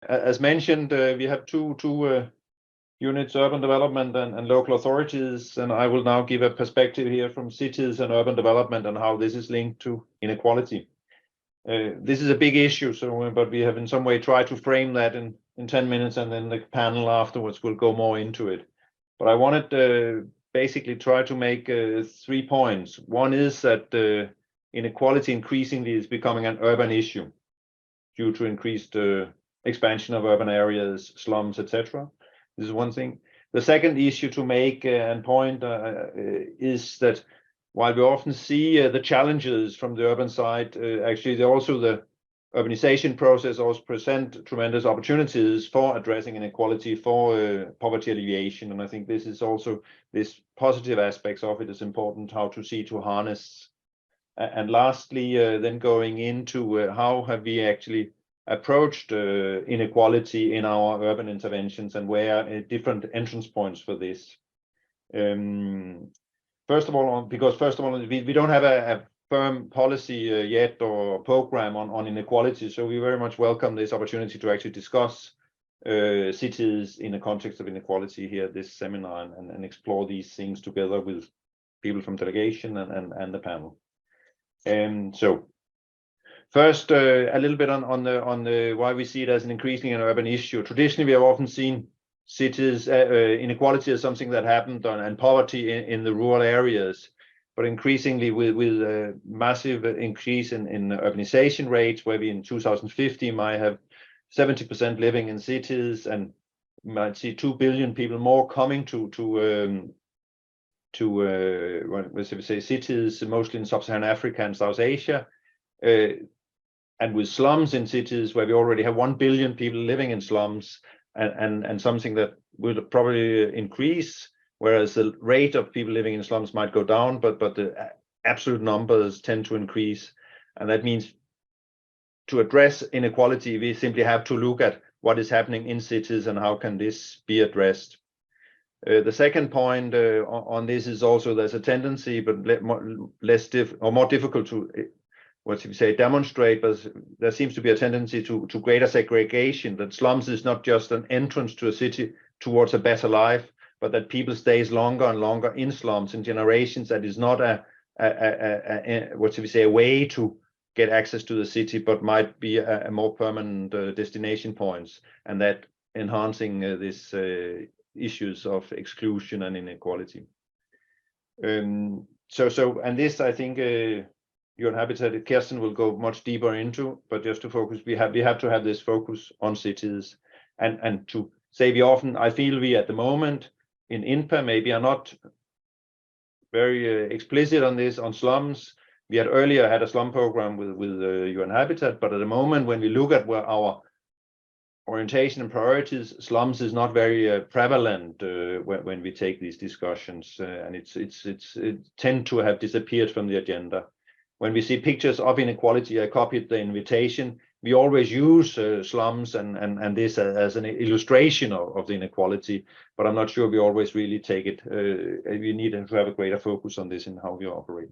As mentioned, we have two units, urban development and local authorities, and I will now give a perspective here from cities and urban development and how this is linked to inequality. This is a big issue, but we have in some way tried to frame that in 10 minutes, and then the panel afterwards will go more into it. But I wanted to basically try to make 3 points. One is that inequality increasingly is becoming an urban issue due to increased expansion of urban areas, slums, etc. This is one thing. The second issue to make and point is that while we often see the challenges from the urban side, actually also the urbanization process also present tremendous opportunities for addressing inequality, for poverty alleviation. And I think this is also, this positive aspects of it is important, how to see to harness. And lastly, then going into how have we actually approached inequality in our urban interventions and where different entrance points for this. First of all, we don't have a firm policy yet or program on inequality, so we very much welcome this opportunity to actually discuss cities in the context of inequality here at this seminar and explore these things together with people from delegation and the panel. So first, a little bit on the why we see it as an increasingly an urban issue. Traditionally, we have often seen cities inequality as something that happened and poverty in the rural areas, but increasingly with massive increase in urbanization rates, where we in 2050 might have 70% living in cities, and might see 2 billion people more coming to what should we say, cities, mostly in sub-Saharan Africa and South Asia. And with slums in cities where we already have 1 billion people living in slums, and something that will probably increase, whereas the rate of people living in slums might go down, but the absolute numbers tend to increase. And that means to address inequality, we simply have to look at what is happening in cities and how can this be addressed. The second point on this is also there's a tendency, but more difficult to what should we say, demonstrate, but there seems to be a tendency to greater segregation, that slums is not just an entrance to a city towards a better life, but that people stays longer and longer in slums in generations. That is not what should we say, a way to get access to the city, but might be a more permanent destination points, and that enhancing this issues of exclusion and inequality. And this, I think, Urban Habitat, Kirsten will go much deeper into, but just to focus, we have to have this focus on cities, and to say we often, I feel we at the moment in INTPA maybe are not very explicit on this, on slums. We had earlier had a slum program with UN Habitat, but at the moment when we look at where our orientation and priorities, slums is not very prevalent when we take these discussions, and it tend to have disappeared from the agenda. When we see pictures of inequality, I copied the invitation. We always use slums and this as an illustration of the inequality, but I'm not sure we always really take it. We need to have a greater focus on this in how we operate.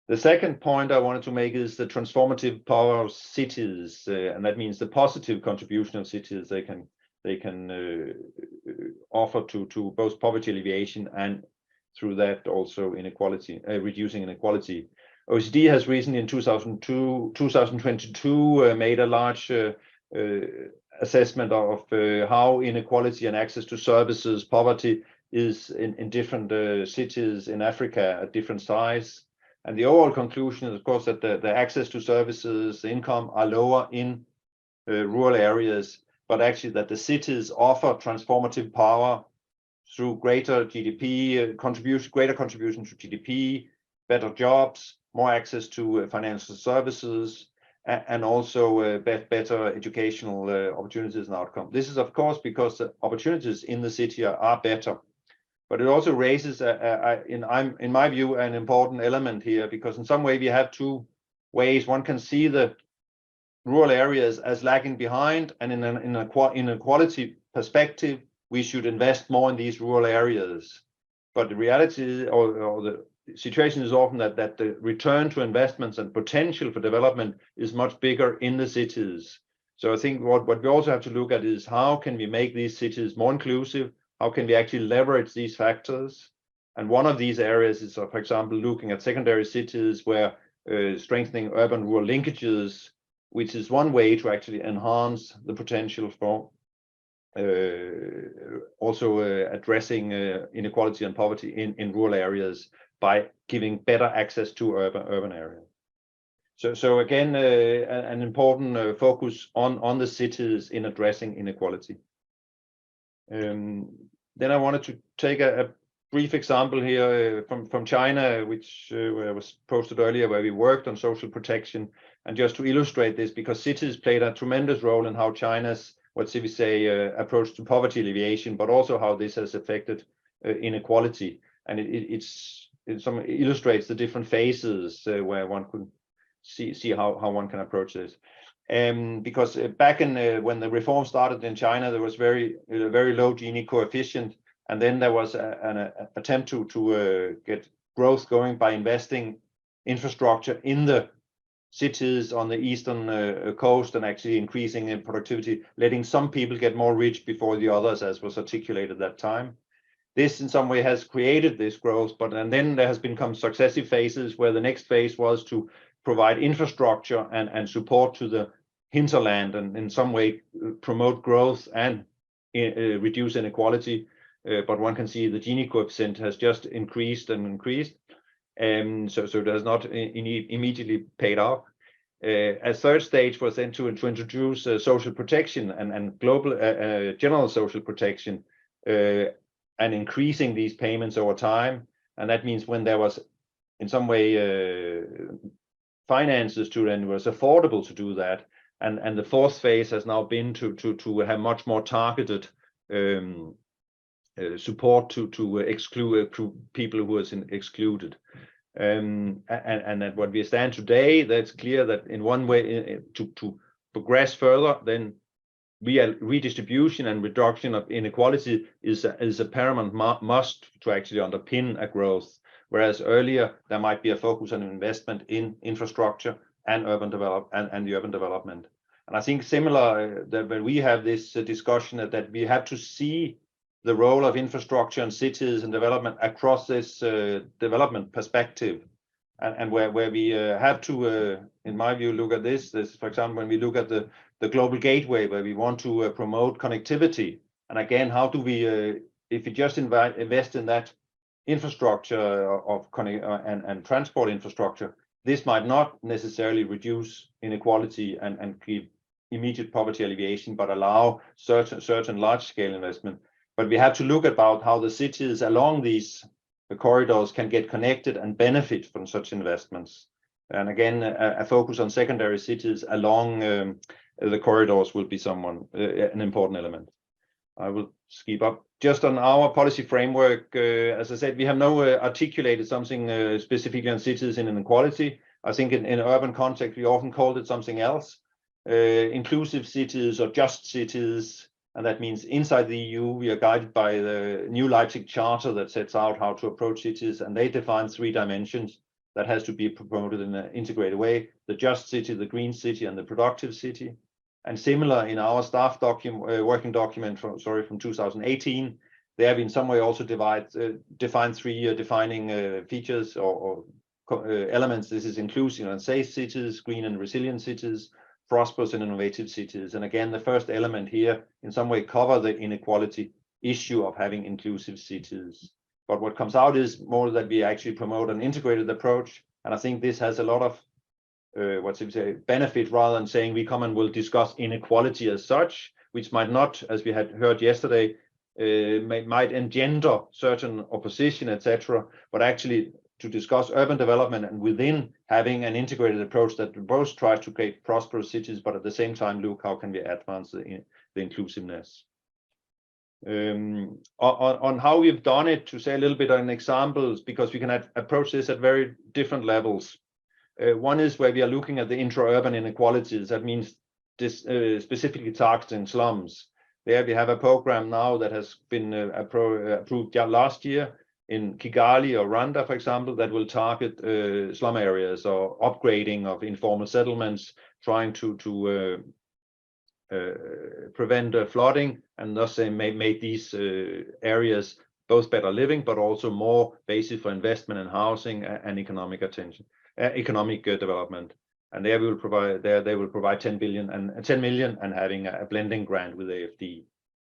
The second point I wanted to make is the transformative power of cities, and that means the positive contribution of cities they can offer to both poverty alleviation and through that also inequality, reducing inequality. OECD has recently in 2022 made a large assessment of how inequality and access to services, poverty is in different cities in Africa at different size. And the overall conclusion is, of course, that the access to services, the income are lower in rural areas, but actually that the cities offer transformative power through greater GDP contribution, greater contribution to GDP, better jobs, more access to financial services, and also better educational opportunities and outcomes. This is, of course, because the opportunities in the city are better, but it also raises, in my view, an important element here, because in some way we have two ways. One can see the rural areas as lagging behind, and in an inequality perspective, we should invest more in these rural areas. But the reality or the situation is often that the return to investments and potential for development is much bigger in the cities. So I think what we also have to look at is how can we make these cities more inclusive? How can we actually leverage these factors? And one of these areas is, for example, looking at secondary cities where strengthening urban-rural linkages, which is one way to actually enhance the potential for also addressing inequality and poverty in rural areas by giving better access to urban areas. So again, an important focus on the cities in addressing inequality. Then I wanted to take a brief example here from China, which was posted earlier, where we worked on social protection. And just to illustrate this, because cities played a tremendous role in how China's, what should we say, approach to poverty alleviation, but also how this has affected inequality. And it illustrates the different phases where one could see how one can approach this. Because back in when the reform started in China, there was very low Gini coefficient, and then there was an attempt to get growth going by investing infrastructure in the cities on the eastern coast and actually increasing in productivity, letting some people get more rich before the others, as was articulated at that time. This in some way has created this growth, and then there has become successive phases where the next phase was to provide infrastructure and support to the hinterland and in some way promote growth and reduce inequality. But one can see the Gini coefficient has just increased and increased. So it has not immediately paid off. A third stage was then to introduce social protection and global general social protection and increasing these payments over time. And that means when there was in some way finances to it, it was affordable to do that. And the fourth phase has now been to have much more targeted support to exclude people who are excluded. And at what we stand today, that's clear that in one way to progress further, then redistribution and reduction of inequality is a paramount must to actually underpin a growth. Whereas earlier there might be a focus on investment in infrastructure and urban development. And I think similar that when we have this discussion that we have to see the role of infrastructure and cities and development across this development perspective, and where we have to, in my view, look at this, for example, when we look at the global gateway, where we want to promote connectivity, and again, how do we, if we just invest in that infrastructure of and transport infrastructure, this might not necessarily reduce inequality and give immediate poverty alleviation, but allow certain large-scale investment. But we have to look about how the cities along these corridors can get connected and benefit from such investments. And again, a focus on secondary cities along the corridors will be an important element. I will skip up. Just on our policy framework, as I said, we have no articulated something specifically on cities and inequality. I think in urban context, we often called it something else. Inclusive cities or just cities, and that means inside the EU, we are guided by the new Leipzig Charter that sets out how to approach cities, and they define 3 dimensions that has to be promoted in an integrated way: the just city, the green city, and the productive city. And similar in our staff working document from 2018, they have in some way also defined 3 defining features or elements. This is inclusive and safe cities, green and resilient cities, prosperous and innovative cities. And again, the first element here in some way cover the inequality issue of having inclusive cities. But what comes out is more that we actually promote an integrated approach. And I think this has a lot of benefit, rather than saying we come and will discuss inequality as such, which might not, as we had heard yesterday, might engender certain opposition, etc. But actually to discuss urban development and within having an integrated approach that both tries to create prosperous cities, but at the same time look how can we advance the inclusiveness. On how we've done it, to say a little bit on examples, because we can approach this at very different levels. One is where we are looking at the intra-urban inequalities. That means this specifically targeting slums. There we have a program now that has been approved last year in Kigali or Rwanda, for example, that will target slum areas or upgrading of informal settlements, trying to prevent flooding, and thus they made these areas both better living, but also more basis for investment in housing and economic development. And there they will provide 10 million and having a blending grant with AFD.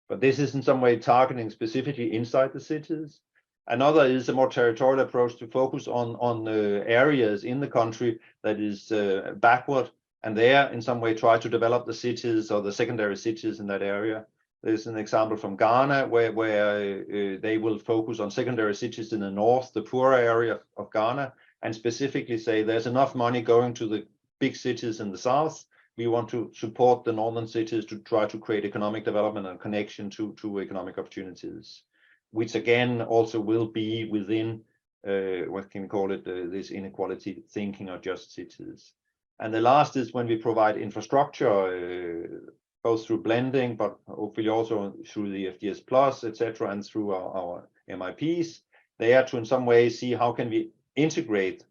But this is in some way targeting specifically inside the cities. Another is a more territorial approach to focus on areas in the country that is backward, and there in some way try to develop the cities or the secondary cities in that area. There's an example from Ghana where they will focus on secondary cities in the north, the poorer area of Ghana, and specifically say there's enough money going to the big cities in the south. We want to support the northern cities to try to create economic development and connection to economic opportunities, which again also will be within, what can we call it, this inequality thinking of just cities. And the last is when we provide infrastructure, both through blending, but hopefully also through the FDS Plus, etc., and through our MIPs, they are to in some way see how can we integrate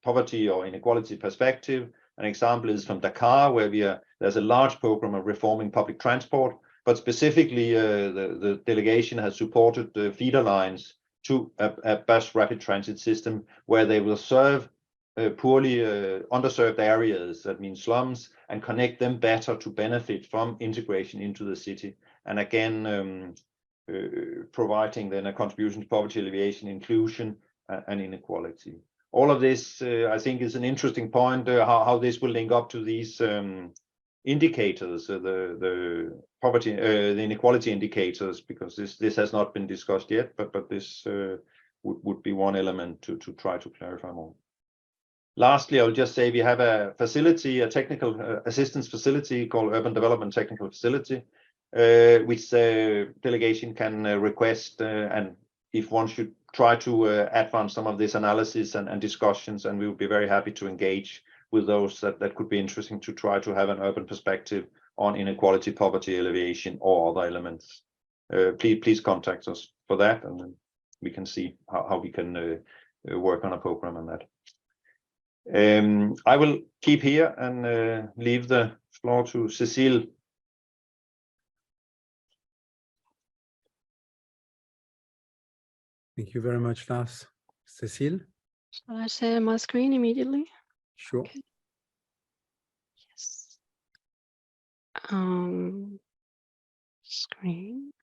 poverty or inequality perspective. An example is from Dakar, where there's a large program of reforming public transport, but specifically the delegation has supported the feeder lines to a bus rapid transit system where they will serve poorly underserved areas, that means slums, and connect them better to benefit from integration into the city. And again, providing then a contribution to poverty alleviation, inclusion, and inequality. All of this, I think, is an interesting point, how this will link up to these indicators, the poverty, the inequality indicators, because this has not been discussed yet, but this would be one element to try to clarify more. Lastly, I'll just say we have a facility, a technical assistance facility called Urban Development Technical Facility, which the delegation can request, and if one should try to advance some of this analysis and discussions, and we would be very happy to engage with those that could be interesting to try to have an urban perspective on inequality, poverty alleviation, or other elements. Please contact us for that, and then we can see how we can work on a program on that. I will keep here and leave the floor to Cécile. Thank you very much, Lars. Cécile? Shall I share my screen immediately? Sure. Okay. Yes. Screen.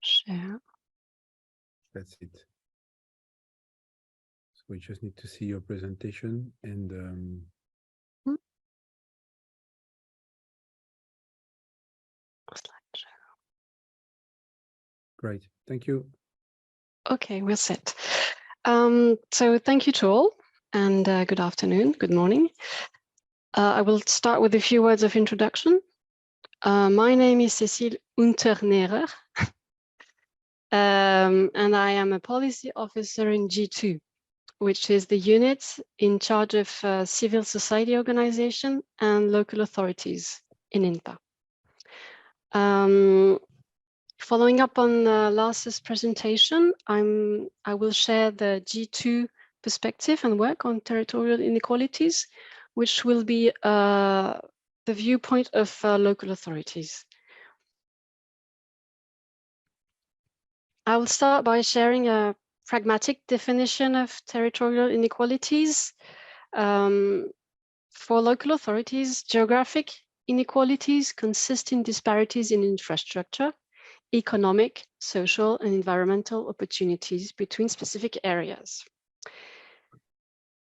Share. That's it. So we just need to see your presentation and Slideshow. Great, thank you. Okay, we're set. So thank you to all, and good afternoon, good morning. I will start with a few words of introduction. My name is Cécile Unternerer, and I am a policy officer in G2, which is the unit in charge of civil society organization and local authorities in INTPA. Following up on Lars's presentation, I will share the G2 perspective and work on territorial inequalities, which will be the viewpoint of local authorities. I will start by sharing a pragmatic definition of territorial inequalities. For local authorities, geographic inequalities consist in disparities in infrastructure, economic, social, and environmental opportunities between specific areas.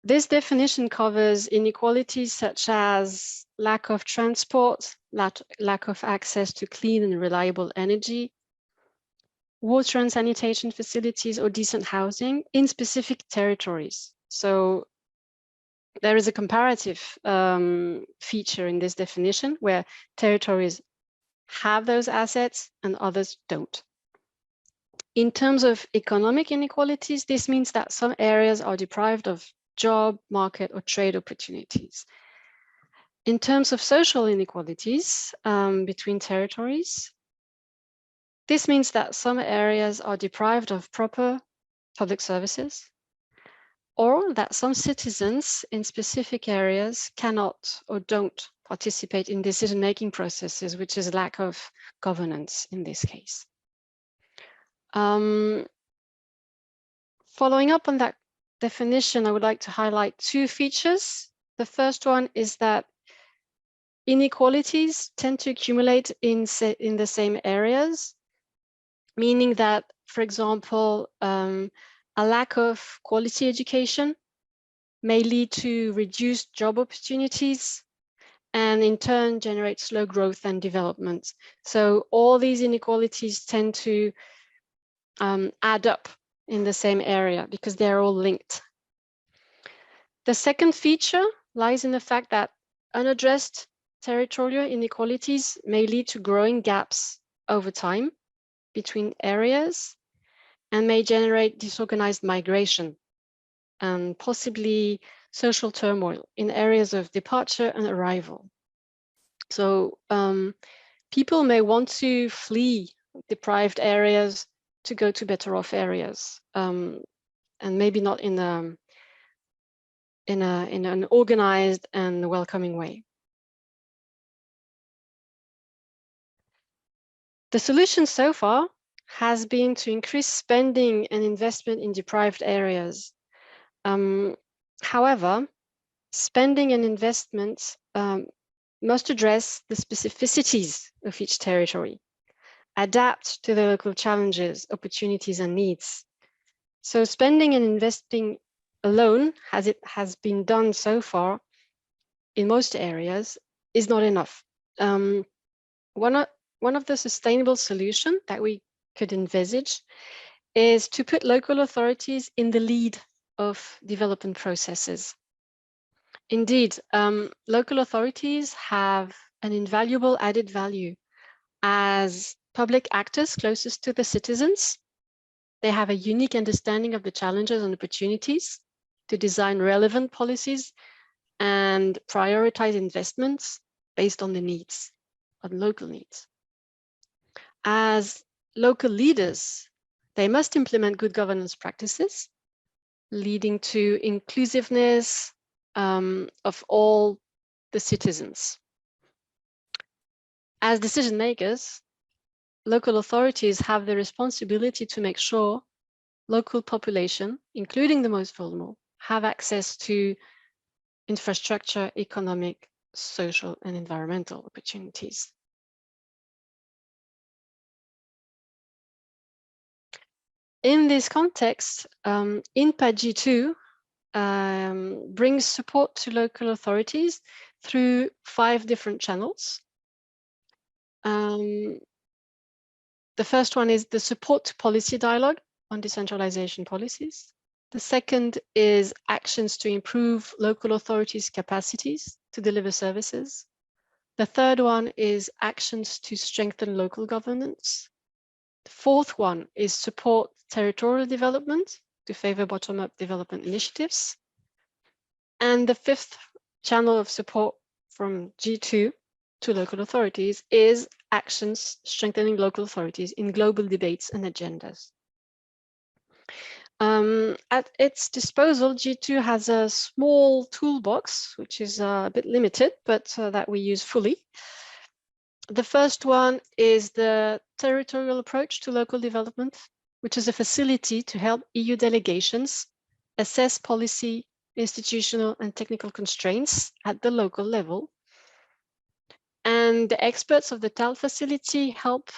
This definition covers inequalities such as lack of transport, lack of access to clean and reliable energy, water and sanitation facilities, or decent housing in specific territories. So there is a comparative feature in this definition where territories have those assets and others don't. In terms of economic inequalities, this means that some areas are deprived of job, market, or trade opportunities. In terms of social inequalities between territories, this means that some areas are deprived of proper public services, or that some citizens in specific areas cannot or don't participate in decision-making processes, which is lack of governance in this case. Following up on that definition, I would like to highlight two features. The first one is that inequalities tend to accumulate in the same areas, meaning that, for example, a lack of quality education may lead to reduced job opportunities and in turn generate slow growth and development. So all these inequalities tend to add up in the same area because they're all linked. The second feature lies in the fact that unaddressed territorial inequalities may lead to growing gaps over time between areas and may generate disorganized migration and possibly social turmoil in areas of departure and arrival. So people may want to flee deprived areas to go to better off areas, and maybe not in an organized and welcoming way. The solution so far has been to increase spending and investment in deprived areas. However, spending and investments must address the specificities of each territory, adapt to the local challenges, opportunities, and needs. So spending and investing alone, as it has been done so far in most areas, is not enough. One of the sustainable solutions that we could envisage is to put local authorities in the lead of development processes. Indeed, local authorities have an invaluable added value as public actors closest to the citizens. They have a unique understanding of the challenges and opportunities to design relevant policies and prioritize investments based on the needs, on local needs. As local leaders, they must implement good governance practices, leading to inclusiveness of all the citizens. As decision makers, local authorities have the responsibility to make sure local population, including the most vulnerable, have access to infrastructure, economic, social, and environmental opportunities. In this context, INPA G2 brings support to local authorities through 5 different channels. The first one is the support to policy dialogue on decentralization policies. The second is actions to improve local authorities' capacities to deliver services. The third one is actions to strengthen local governance. The fourth one is support territorial development to favor bottom-up development initiatives. And the fifth channel of support from G2 to local authorities is actions strengthening local authorities in global debates and agendas. At its disposal, G2 has a small toolbox, which is a bit limited, but that we use fully. The first one is the territorial approach to local development, which is a facility to help EU delegations assess policy, institutional, and technical constraints at the local level. And the experts of the TAL facility help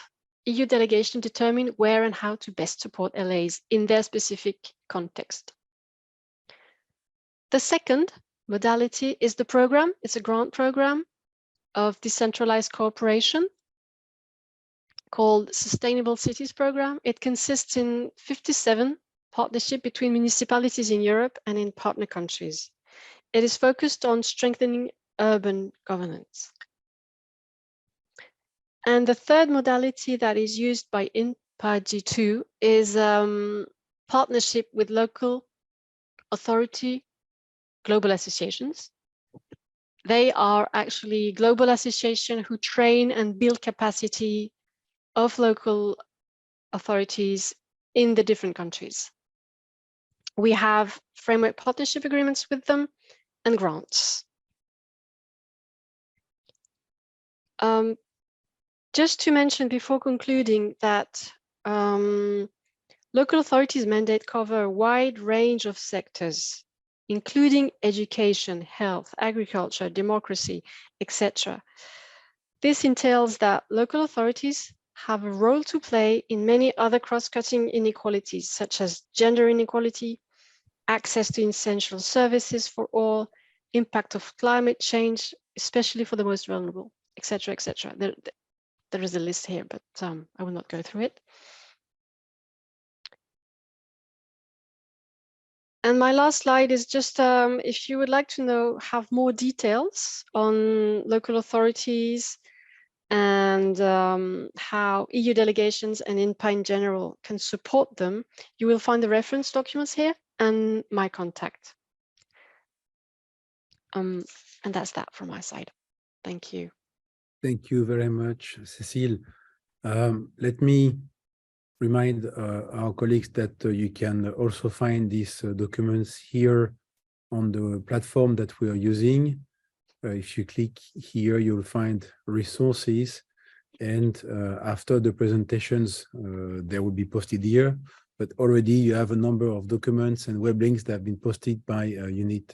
EU delegation determine where and how to best support LAs in their specific context. The second modality is the program. It's a grant program of decentralized cooperation called Sustainable Cities Program. It consists in 57 partnerships between municipalities in Europe and in partner countries. It is focused on strengthening urban governance. And the third modality that is used by INPA G2 is partnership with local authority global associations. They are actually global associations who train and build capacity of local authorities in the different countries. We have framework partnership agreements with them and grants. Just to mention before concluding that local authorities' mandate cover a wide range of sectors, including education, health, agriculture, democracy, etc. This entails that local authorities have a role to play in many other cross-cutting inequalities, such as gender inequality, access to essential services for all, impact of climate change, especially for the most vulnerable, etc., etc. There is a list here, but I will not go through it. And my last slide is just if you would like to have more details on local authorities and how EU delegations and INPA in general can support them, you will find the reference documents here and my contact. And that's that from my side. Thank you. Thank you very much, Cécile. Let me remind our colleagues that you can also find these documents here on the platform that we are using. If you click here, you'll find resources, and after the presentations, they will be posted here. But already you have a number of documents and web links that have been posted by Unit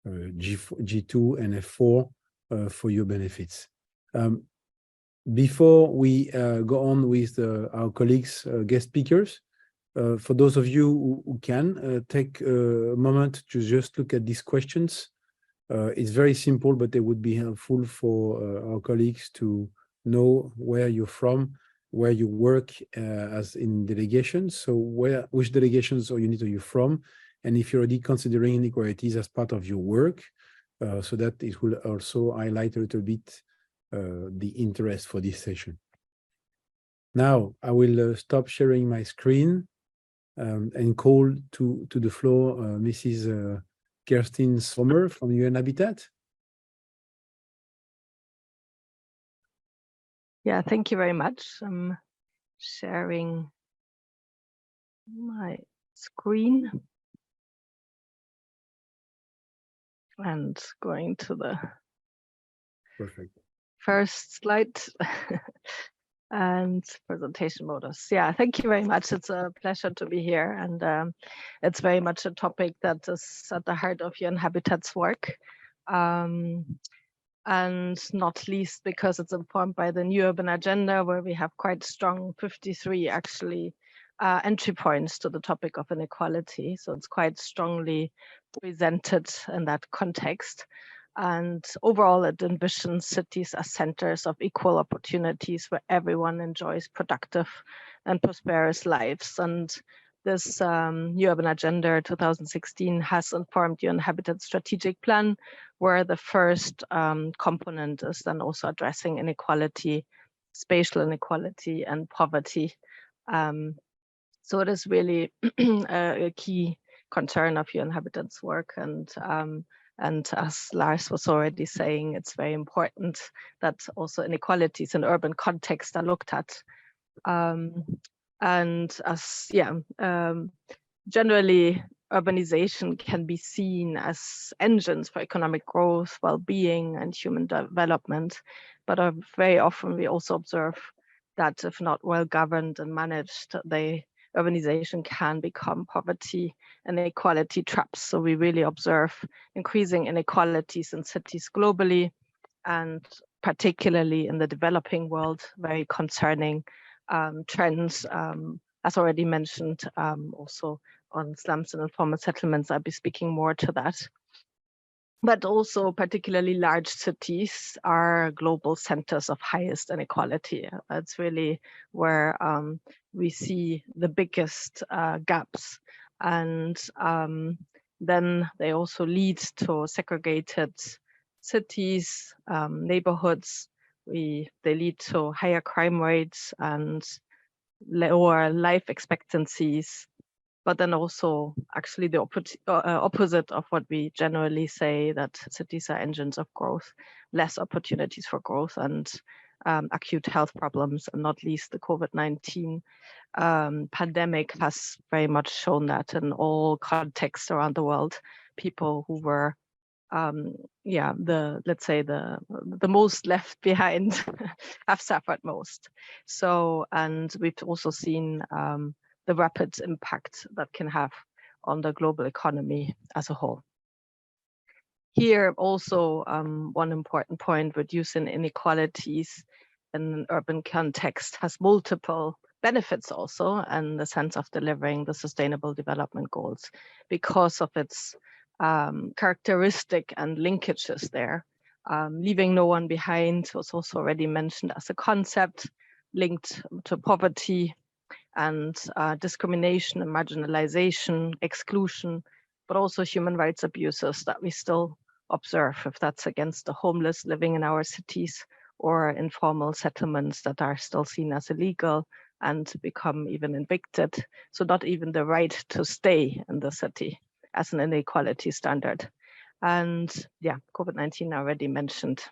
G2 and F4 for your benefits. Before we go on with our colleagues, guest speakers, for those of you who can take a moment to just look at these questions. It's very simple, but they would be helpful for our colleagues to know where you're from, where you work as in delegations. So which delegations or unit are you from? And if you're already considering inequalities as part of your work, so that it will also highlight a little bit the interest for this session. Now, I will stop sharing my screen and call to the floor Mrs. Kerstin Sommer from UN Habitat. Yeah, thank you very much. I'm sharing my screen and going to the Perfect. first slide and presentation modus. Yeah, thank you very much. It's a pleasure to be here, and it's very much a topic that is at the heart of UN Habitat's work. And not least because it's informed by the new urban agenda, where we have quite strong 53 actually entry points to the topic of inequality. So it's quite strongly presented in that context. And overall, it envisions cities as centers of equal opportunities where everyone enjoys productive and prosperous lives. And this new urban agenda 2016 has informed UN Habitat strategic plan, where the first component is then also addressing inequality, spatial inequality, and poverty. So it is really a key concern of UN Habitat's work, and as Lars was already saying, it's very important that also inequalities in urban context are looked at. And as generally, urbanization can be seen as engines for economic growth, well-being, and human development. But very often we also observe that if not well governed and managed, urbanization can become poverty and inequality traps. So we really observe increasing inequalities in cities globally, and particularly in the developing world, very concerning trends, as already mentioned, also on slums and informal settlements. I'll be speaking more to that. But also particularly large cities are global centers of highest inequality. That's really where we see the biggest gaps. And then they also lead to segregated cities, neighborhoods. They lead to higher crime rates and lower life expectancies, but then also actually the opposite of what we generally say, that cities are engines of growth, less opportunities for growth, and acute health problems, and not least the COVID-19 pandemic has very much shown that in all contexts around the world, people who were let's say the most left behind have suffered most. So, and we've also seen the rapid impact that can have on the global economy as a whole. Here also one important point, reducing inequalities in an urban context has multiple benefits also in the sense of delivering the sustainable development goals because of its characteristic and linkages there. Leaving no one behind was also already mentioned as a concept linked to poverty and discrimination and marginalization, exclusion, but also human rights abuses that we still observe, if that's against the homeless living in our cities or informal settlements that are still seen as illegal and become even evicted. So not even the right to stay in the city as an inequality standard. And yeah, COVID-19 already mentioned.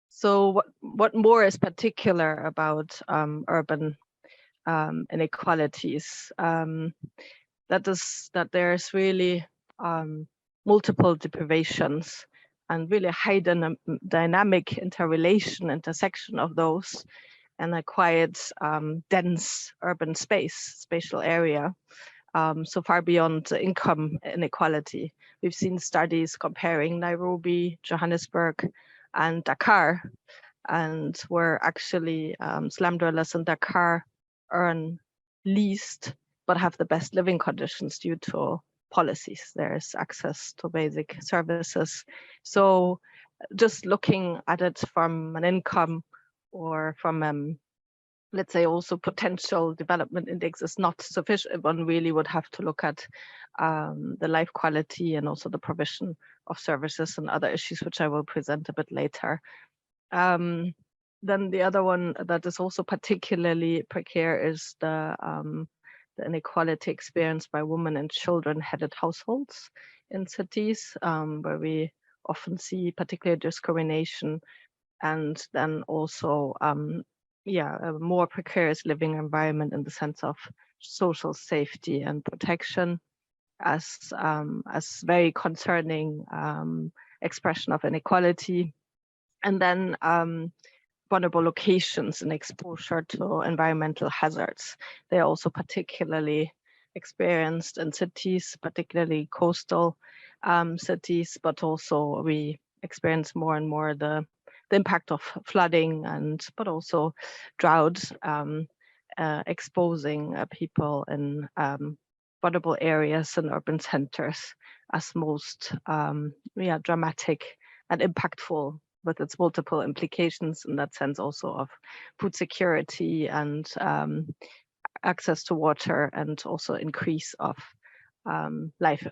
So what more is particular about urban inequalities? That there's really multiple deprivations and really high dynamic intersection of those, and a quite dense urban spatial area. So far beyond income inequality. We've seen studies comparing Nairobi, Johannesburg, and Dakar, and where actually slum dwellers in Dakar earn least, but have the best living conditions due to policies. There's access to basic services. So just looking at it from an income or from let's say also potential development index is not sufficient. One really would have to look at the life quality and also the provision of services and other issues, which I will present a bit later. Then the other one that is also particularly precarious is the inequality experienced by women and children-headed households in cities, where we often see particular discrimination, and then also a more precarious living environment in the sense of social safety and protection as very concerning expression of inequality. And then vulnerable locations and exposure to environmental hazards. They are also particularly experienced in cities, particularly coastal cities, but also we experience more and more the impact of flooding but also drought exposing people in vulnerable areas and urban centers as most dramatic and impactful, with its multiple implications in that sense also of food security and access to water, and also increase of life,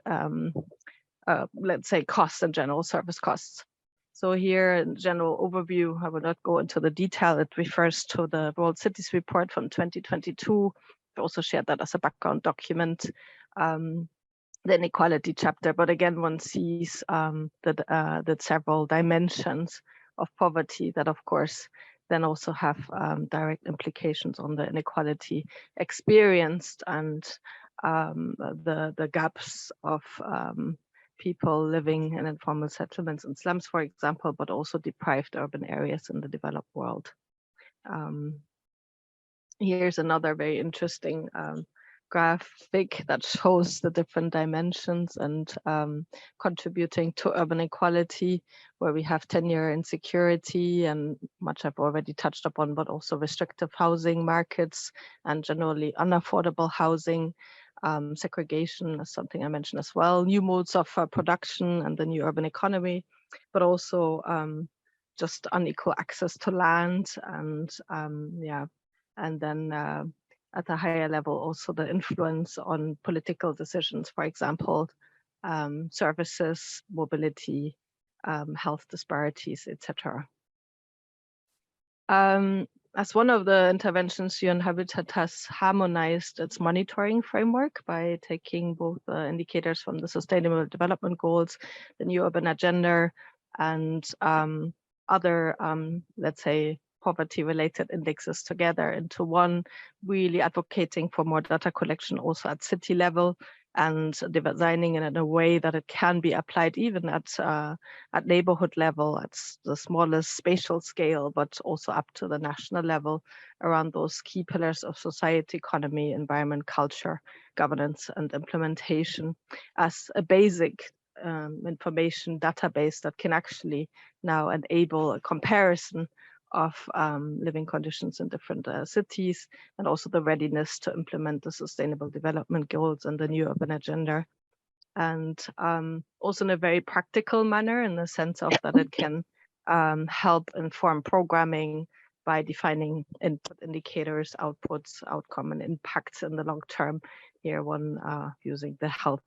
let's say costs and general service costs. So here in general overview, I will not go into the detail. It refers to the World Cities Report from 2022. I also shared that as a background document, the inequality chapter. But again, one sees that several dimensions of poverty that, of course, then also have direct implications on the inequality experienced and the gaps of people living in informal settlements and slums, for example, but also deprived urban areas in the developed world. Here's another very interesting graphic that shows the different dimensions and contributing to urban equality, where we have tenure insecurity, and much I've already touched upon, but also restrictive housing markets and generally unaffordable housing. Segregation is something I mentioned as well, new modes of production and the new urban economy, but also just unequal access to land, and and then at a higher level also the influence on political decisions, for example, services, mobility, health disparities, etc. As one of the interventions, UN Habitat has harmonized its monitoring framework by taking both indicators from the Sustainable Development Goals, the New Urban Agenda, and other, let's say, poverty-related indexes together into one, really advocating for more data collection also at city level, and designing it in a way that it can be applied even at neighborhood level, at the smallest spatial scale, but also up to the national level around those key pillars of society, economy, environment, culture, governance, and implementation as a basic information database that can actually now enable a comparison of living conditions in different cities, and also the readiness to implement the Sustainable Development Goals and the new urban agenda. And also in a very practical manner, in the sense of that it can help inform programming by defining input indicators, outputs, outcome, and impacts in the long term. Here one using the health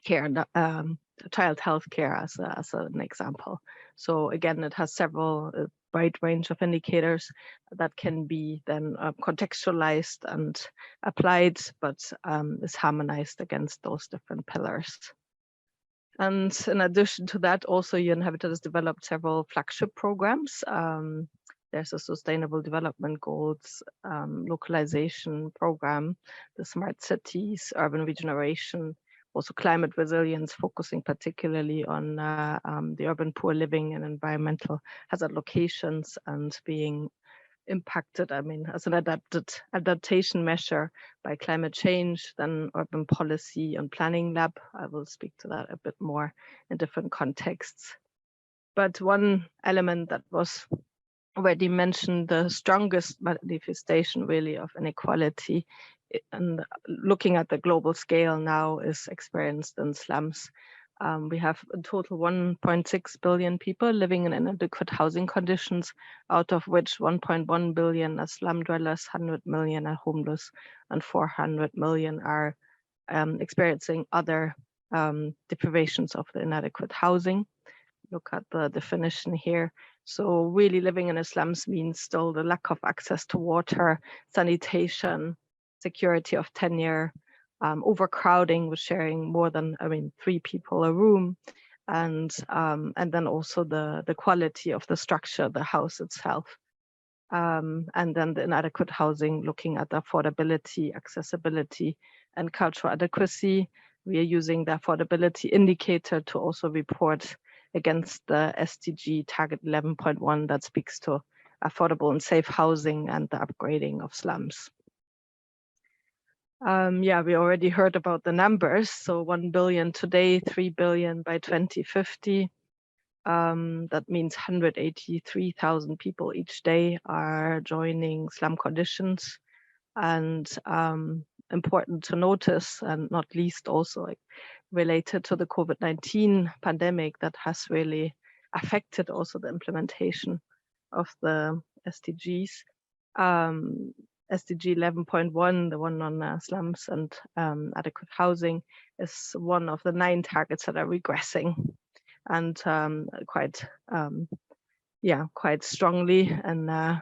care and child health care as an example. So again, it has several wide range of indicators that can be then contextualized and applied, but is harmonized against those different pillars. And in addition to that, also UN Habitat has developed several flagship programs. There's a Sustainable Development Goals localization program, the Smart Cities, Urban Regeneration, also climate resilience, focusing particularly on the urban poor living and environmental hazard locations and being impacted, I mean, as an adaptation measure by climate change. Then urban policy and planning lab, I will speak to that a bit more in different contexts. But one element that was already mentioned, the strongest manifestation really of inequality and looking at the global scale now, is experienced in slums. We have in total 1.6 billion people living in inadequate housing conditions, out of which 1.1 billion are slum dwellers, 100 million are homeless, and 400 million are experiencing other deprivations of the inadequate housing. Look at the definition here. So really living in a slums means still the lack of access to water, sanitation, security of tenure, overcrowding with sharing more than, 3 people a room, and then also the quality of the structure, the house itself. And then the inadequate housing, looking at the affordability, accessibility, and cultural adequacy. We are using the affordability indicator to also report against the SDG target 11.1 that speaks to affordable and safe housing and the upgrading of slums. Yeah, we already heard about the numbers. So 1 billion today, 3 billion by 2050. That means 183,000 people each day are joining slum conditions. And important to notice, and not least also related to the COVID-19 pandemic, that has really affected also the implementation of the SDGs. SDG 11.1, the one on slums and adequate housing, is one of the 9 targets that are regressing, and quite strongly. And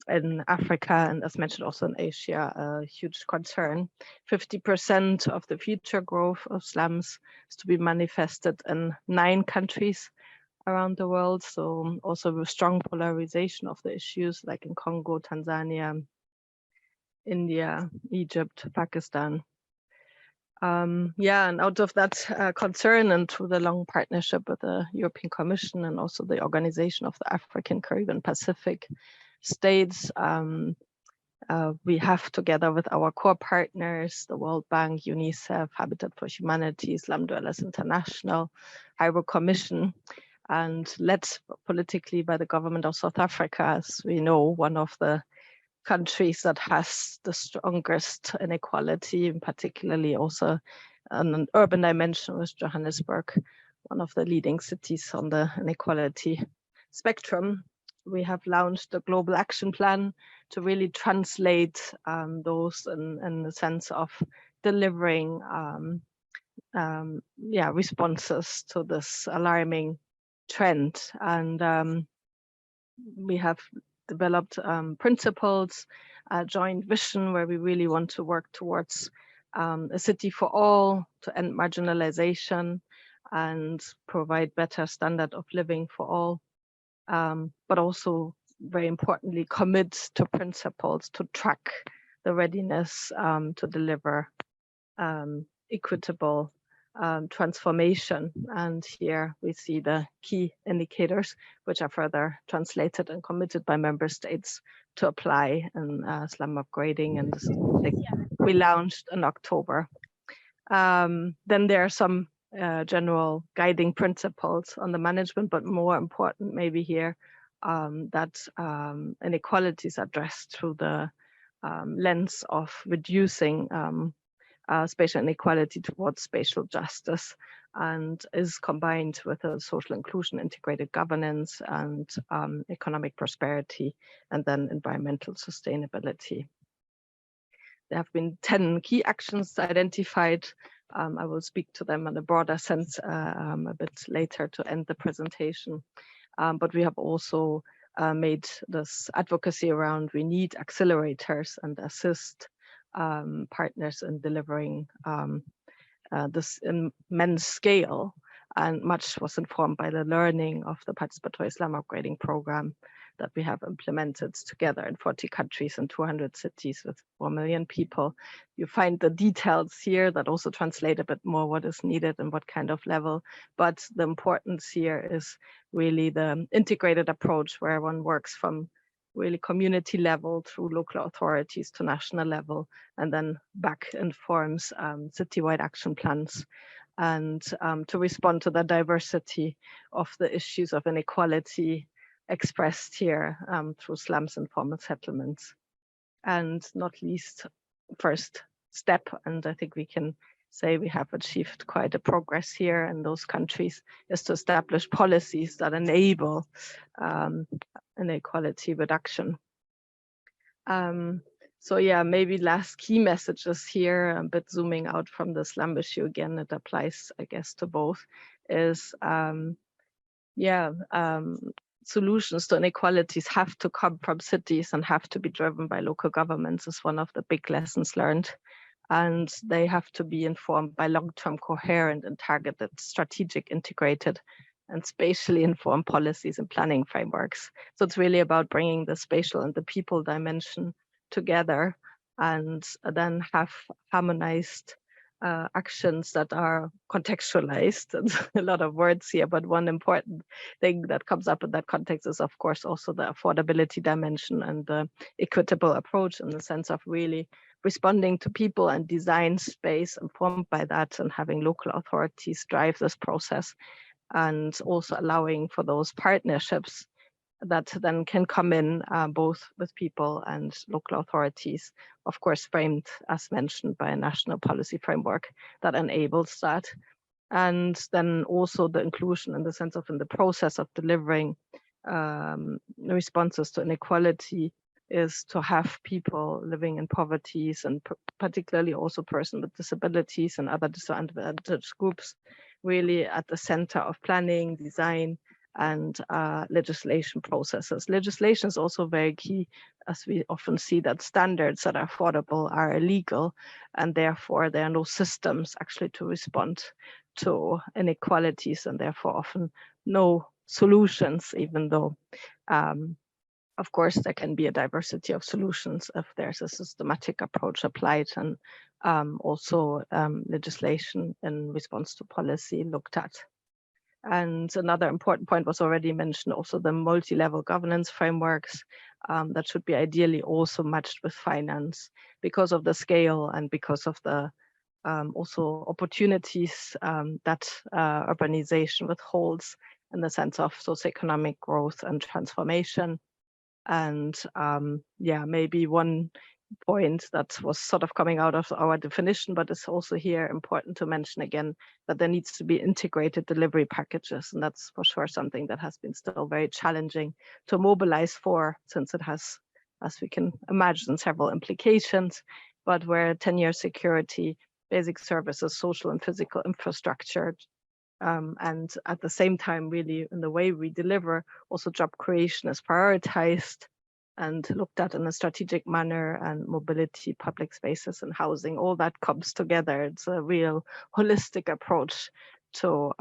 in Africa, and as mentioned also in Asia, a huge concern. 50% of the future growth of slums is to be manifested in 9 countries around the world. So also a strong polarization of the issues, like in Congo, Tanzania, India, Egypt, Pakistan. And out of that concern, and through the long partnership with the European Commission and also the Organization of the African, Caribbean, Pacific States, we have, together with our core partners, the World Bank, UNICEF, Habitat for Humanity, Slum Dwellers International, High Commission, and led politically by the government of South Africa, as we know, one of the countries that has the strongest inequality, and particularly also on an urban dimension, with Johannesburg, one of the leading cities on the inequality spectrum. We have launched a global action plan to really translate those in the sense of delivering responses to this alarming trend. And we have developed principles, a joint vision where we really want to work towards a city for all, to end marginalization, and provide better standard of living for all, but also very importantly, commit to principles to track the readiness to deliver equitable transformation. And here we see the key indicators, which are further translated and committed by member states to apply in slum upgrading. And this is we launched in October. Then there are some general guiding principles on the management, but more important maybe here that inequalities addressed through the lens of reducing spatial inequality towards spatial justice, and is combined with a social inclusion, integrated governance, and economic prosperity, and then environmental sustainability. There have been 10 key actions identified. I will speak to them in a broader sense a bit later to end the presentation. But we have also made this advocacy around we need accelerators and assist partners in delivering this immense scale, and much was informed by the learning of the participatory slum upgrading program that we have implemented together in 40 countries and 200 cities with 4 million people. You find the details here that also translate a bit more what is needed and what kind of level, but the importance here is really the integrated approach where one works from really community level through local authorities to national level, and then back informs citywide action plans, and to respond to the diversity of the issues of inequality expressed here through slums and formal settlements. And not least, first step, and I think we can say we have achieved quite a progress here in those countries, is to establish policies that enable inequality reduction. So yeah, maybe last key messages here, a bit zooming out from the slum issue again, it applies, I guess, to both, is solutions to inequalities have to come from cities and have to be driven by local governments is one of the big lessons learned. And they have to be informed by long-term coherent and targeted, strategic, integrated, and spatially informed policies and planning frameworks. So it's really about bringing the spatial and the people dimension together, and then have harmonized actions that are contextualized. And a lot of words here, but one important thing that comes up in that context is, of course, also the affordability dimension and the equitable approach in the sense of really responding to people and design space informed by that, and having local authorities drive this process, and also allowing for those partnerships that then can come in both with people and local authorities, of course, framed, as mentioned, by a national policy framework that enables that. And then also the inclusion in the sense of in the process of delivering responses to inequality is to have people living in poverties, and particularly also persons with disabilities and other disadvantaged groups, really at the center of planning, design, and legislation processes. Legislation is also very key, as we often see that standards that are affordable are illegal, and therefore there are no systems actually to respond to inequalities, and therefore often no solutions, even though of course there can be a diversity of solutions if there's a systematic approach applied, and also legislation in response to policy looked at. And another important point was already mentioned, also the multi-level governance frameworks that should be ideally also matched with finance because of the scale and because of the also opportunities that urbanization withholds in the sense of socioeconomic growth and transformation. And yeah, maybe one point that was sort of coming out of our definition, but it's also here important to mention again that there needs to be integrated delivery packages. And that's for sure something that has been still very challenging to mobilize for, since it has, as we can imagine, several implications, but where 10-year security, basic services, social and physical infrastructure, and at the same time, really in the way we deliver, also job creation is prioritized and looked at in a strategic manner, and mobility, public spaces and housing, all that comes together. It's a real holistic approach to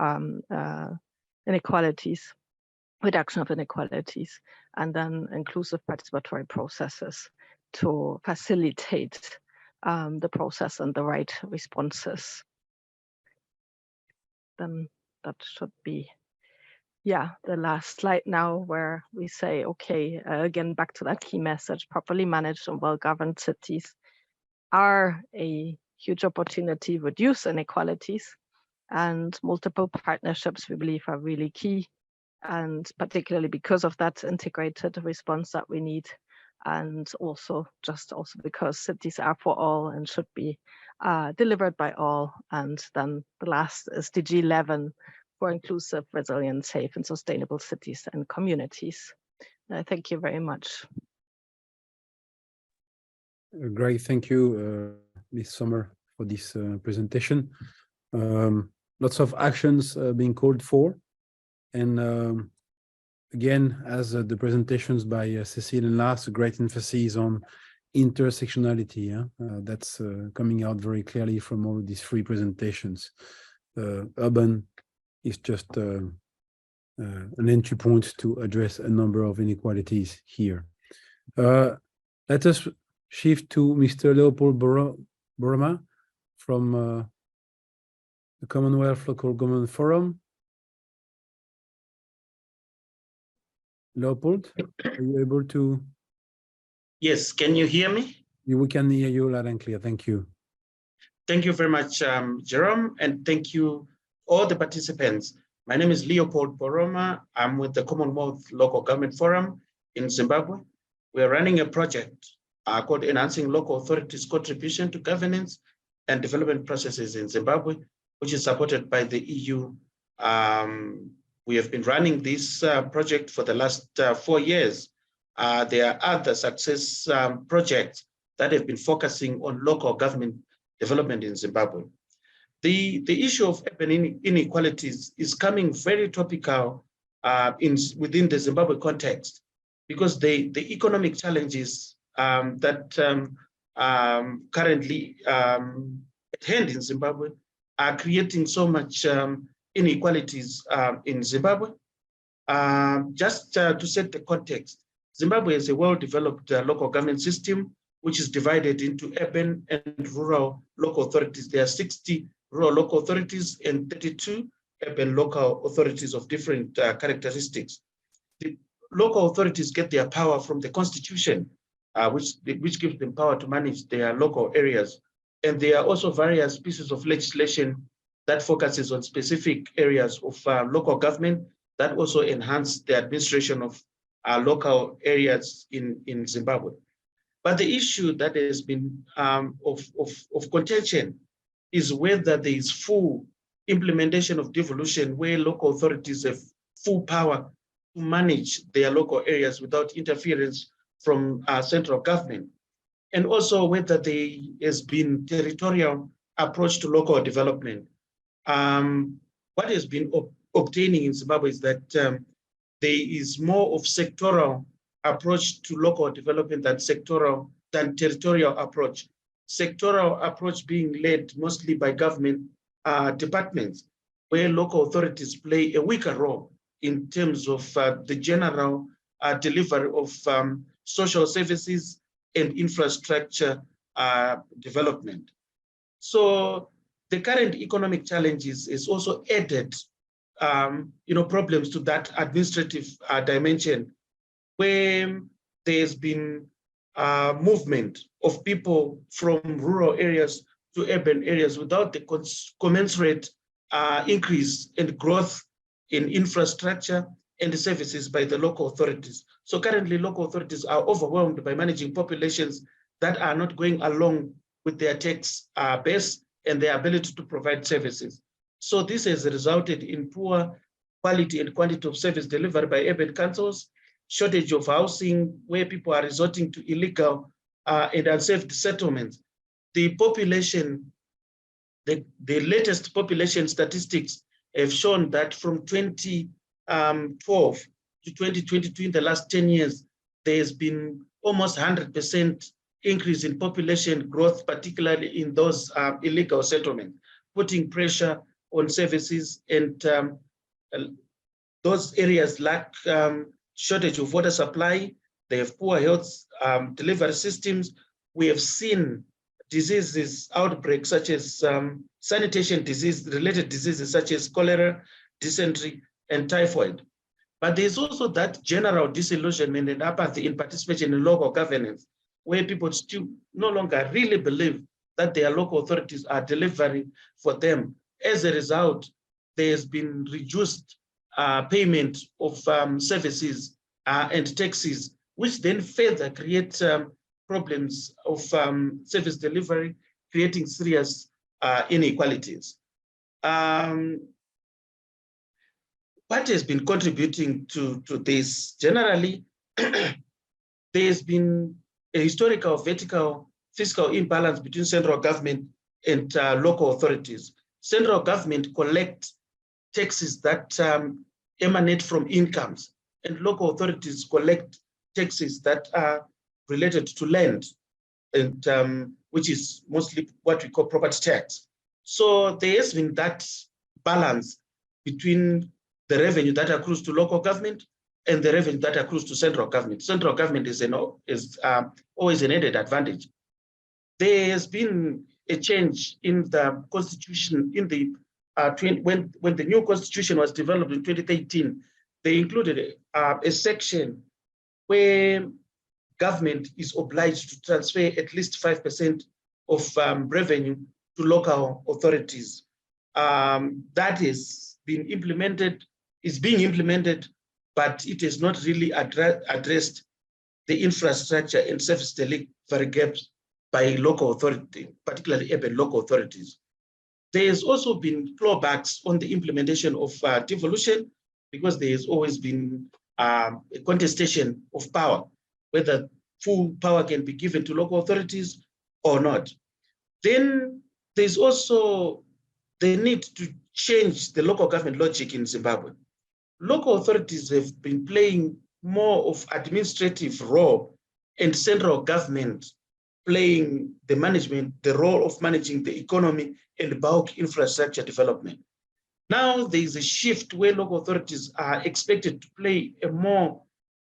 inequalities, reduction of inequalities, and then inclusive participatory processes to facilitate the process and the right responses. Then that should be, yeah, the last slide now, where we say, okay, again, back to that key message, properly managed and well-governed cities are a huge opportunity to reduce inequalities, and multiple partnerships, we believe, are really key, and particularly because of that integrated response that we need, and also because cities are for all and should be delivered by all. And then the last is DG 11 for inclusive, resilient, safe, and sustainable cities and communities. Thank you very much. Great, thank you, Ms. Sommer, for this presentation. Lots of actions being called for. And again, as the presentations by Cécile and Lars, a great emphasis on intersectionality. That's coming out very clearly from all of these three presentations. Urban is just an entry point to address a number of inequalities here. Let us shift to Mr. Leopold Boroma from the Commonwealth Local Government Forum. Leopold, are you able to? Yes, can you hear me? We can hear you loud and clear. Thank you. Thank you very much, Jerome, and thank you all the participants. My name is Leopold Boroma. I'm with the Commonwealth Local Government Forum in Zimbabwe. We're running a project called Enhancing Local Authorities' Contribution to Governance and Development Processes in Zimbabwe, which is supported by the EU. We have been running this project for the last 4 years. There are other success projects that have been focusing on local government development in Zimbabwe. The issue of urban inequalities is coming very topical within the Zimbabwe context, because the economic challenges that currently at hand in Zimbabwe are creating so much inequalities in Zimbabwe. Just to set the context, Zimbabwe is a well-developed local government system, which is divided into urban and rural local authorities. There are 60 rural local authorities and 32 urban local authorities of different characteristics. The local authorities get their power from the constitution, which gives them power to manage their local areas. And there are also various pieces of legislation that focuses on specific areas of local government that also enhance the administration of local areas in Zimbabwe. But the issue that has been of contention is whether there is full implementation of devolution, where local authorities have full power to manage their local areas without interference from central government, and also whether there has been territorial approach to local development. What has been obtaining in Zimbabwe is that there is more of sectoral approach to local development than territorial approach. Sectoral approach being led mostly by government departments, where local authorities play a weaker role in terms of the general delivery of social services and infrastructure development. So the current economic challenges is also added problems to that administrative dimension, where there's been movement of people from rural areas to urban areas without the commensurate increase in growth in infrastructure and services by the local authorities. So currently, local authorities are overwhelmed by managing populations that are not going along with their tax base and their ability to provide services. So this has resulted in poor quality and quantity of service delivered by urban councils, shortage of housing, where people are resorting to illegal and unsafe settlements. The population, the latest population statistics have shown that from 2012 to 2022, in the last 10 years, there's been almost 100% increase in population growth, particularly in those illegal settlements, putting pressure on services, and those areas lack shortage of water supply. They have poor health delivery systems. We have seen diseases outbreaks such as sanitation disease, related diseases such as cholera, dysentery, and typhoid. But there's also that general disillusionment and apathy in participation in local governance, where people still no longer really believe that their local authorities are delivering for them. As a result, there has been reduced payment of services and taxes, which then further create problems of service delivery, creating serious inequalities. What has been contributing to this? Generally, there's been a historical vertical fiscal imbalance between central government and local authorities. Central government collect taxes that emanate from incomes, and local authorities collect taxes that are related to land, and which is mostly what we call property tax. So there has been that balance between the revenue that accrues to local government and the revenue that accrues to central government. Central government is always an added advantage. There has been a change in the constitution in the when the new constitution was developed in 2013. They included a section where government is obliged to transfer at least 5% of revenue to local authorities. That is being implemented, but it has not really addressed the infrastructure and service delivery gaps by local authority, particularly urban local authorities. There has also been clawbacks on the implementation of devolution, because there has always been a contestation of power, whether full power can be given to local authorities or not. Then there's also the need to change the local government logic in Zimbabwe. Local authorities have been playing more of administrative role, and central government playing the role of managing the economy and bulk infrastructure development. Now there is a shift where local authorities are expected to play a more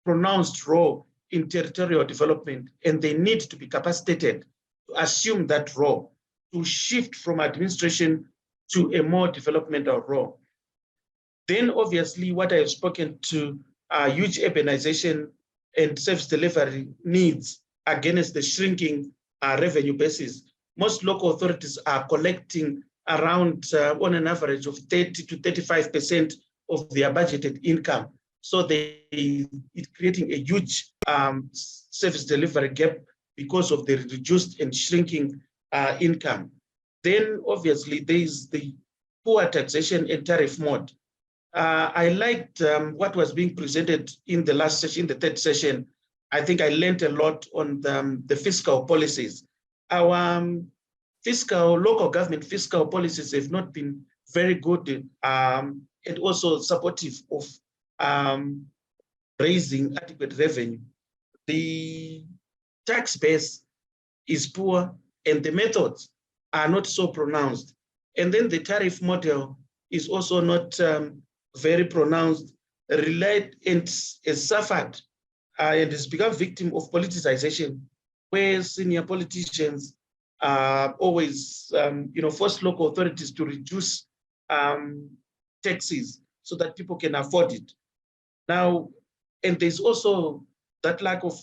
pronounced role in territorial development, and they need to be capacitated to assume that role, to shift from administration to a more developmental role. Then obviously what I have spoken to huge urbanization and service delivery needs against the shrinking revenue basis. Most local authorities are collecting around, on an average of 30 to 35% of their budgeted income. So it's creating a huge service delivery gap because of the reduced and shrinking income. Then obviously there is the poor taxation and tariff mode. I liked what was being presented in the last session, in the third session. I think I learned a lot on the fiscal policies. Our local government fiscal policies have not been very good and also supportive of raising adequate revenue. The tax base is poor and the methods are not so pronounced. And then the tariff model is also not very pronounced, and has suffered and has become victim of politicization, where senior politicians always force local authorities to reduce taxes so that people can afford it. Now, and there's also that lack of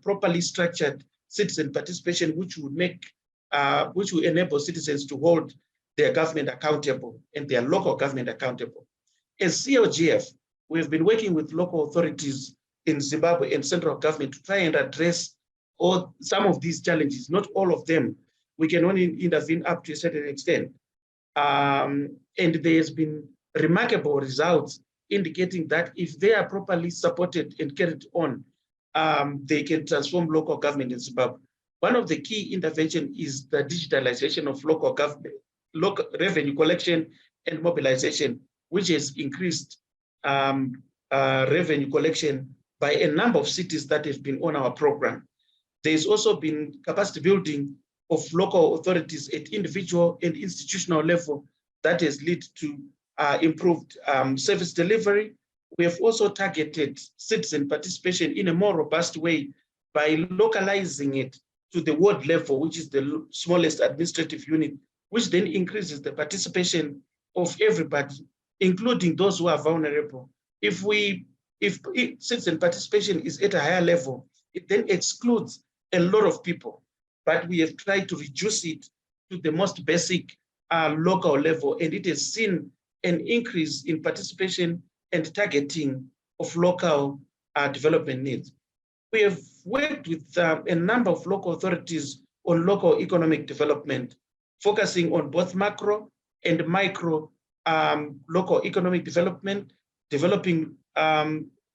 properly structured citizen participation, which will enable citizens to hold their government accountable and their local government accountable. As CLGF, we've been working with local authorities in Zimbabwe and central government to try and address some of these challenges, not all of them. We can only intervene up to a certain extent. And there's been remarkable results indicating that if they are properly supported and carried on, they can transform local government in Zimbabwe. One of the key interventions is the digitalization of local government, local revenue collection and mobilization, which has increased revenue collection by a number of cities that have been on our program. There's also been capacity building of local authorities at individual and institutional level that has led to improved service delivery. We have also targeted citizen participation in a more robust way by localizing it to the ward level, which is the smallest administrative unit, which then increases the participation of everybody, including those who are vulnerable. If citizen participation is at a higher level, it then excludes a lot of people. But we have tried to reduce it to the most basic local level, and it has seen an increase in participation and targeting of local development needs. We have worked with a number of local authorities on local economic development, focusing on both macro and micro local economic development, developing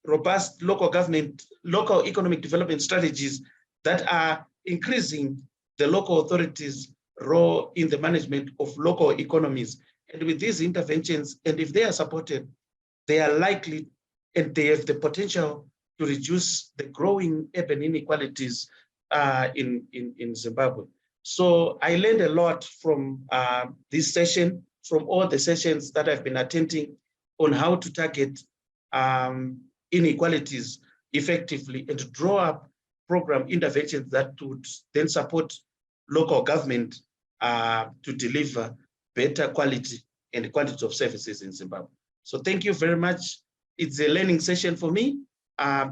robust local economic development strategies that are increasing the local authorities' role in the management of local economies. And with these interventions, and if they are supported, they are likely and they have the potential to reduce the growing urban inequalities in Zimbabwe. So I learned a lot from this session, from all the sessions that I've been attending on how to target inequalities effectively and draw up program interventions that would then support local government to deliver better quality and quantity of services in Zimbabwe. So thank you very much. It's a learning session for me.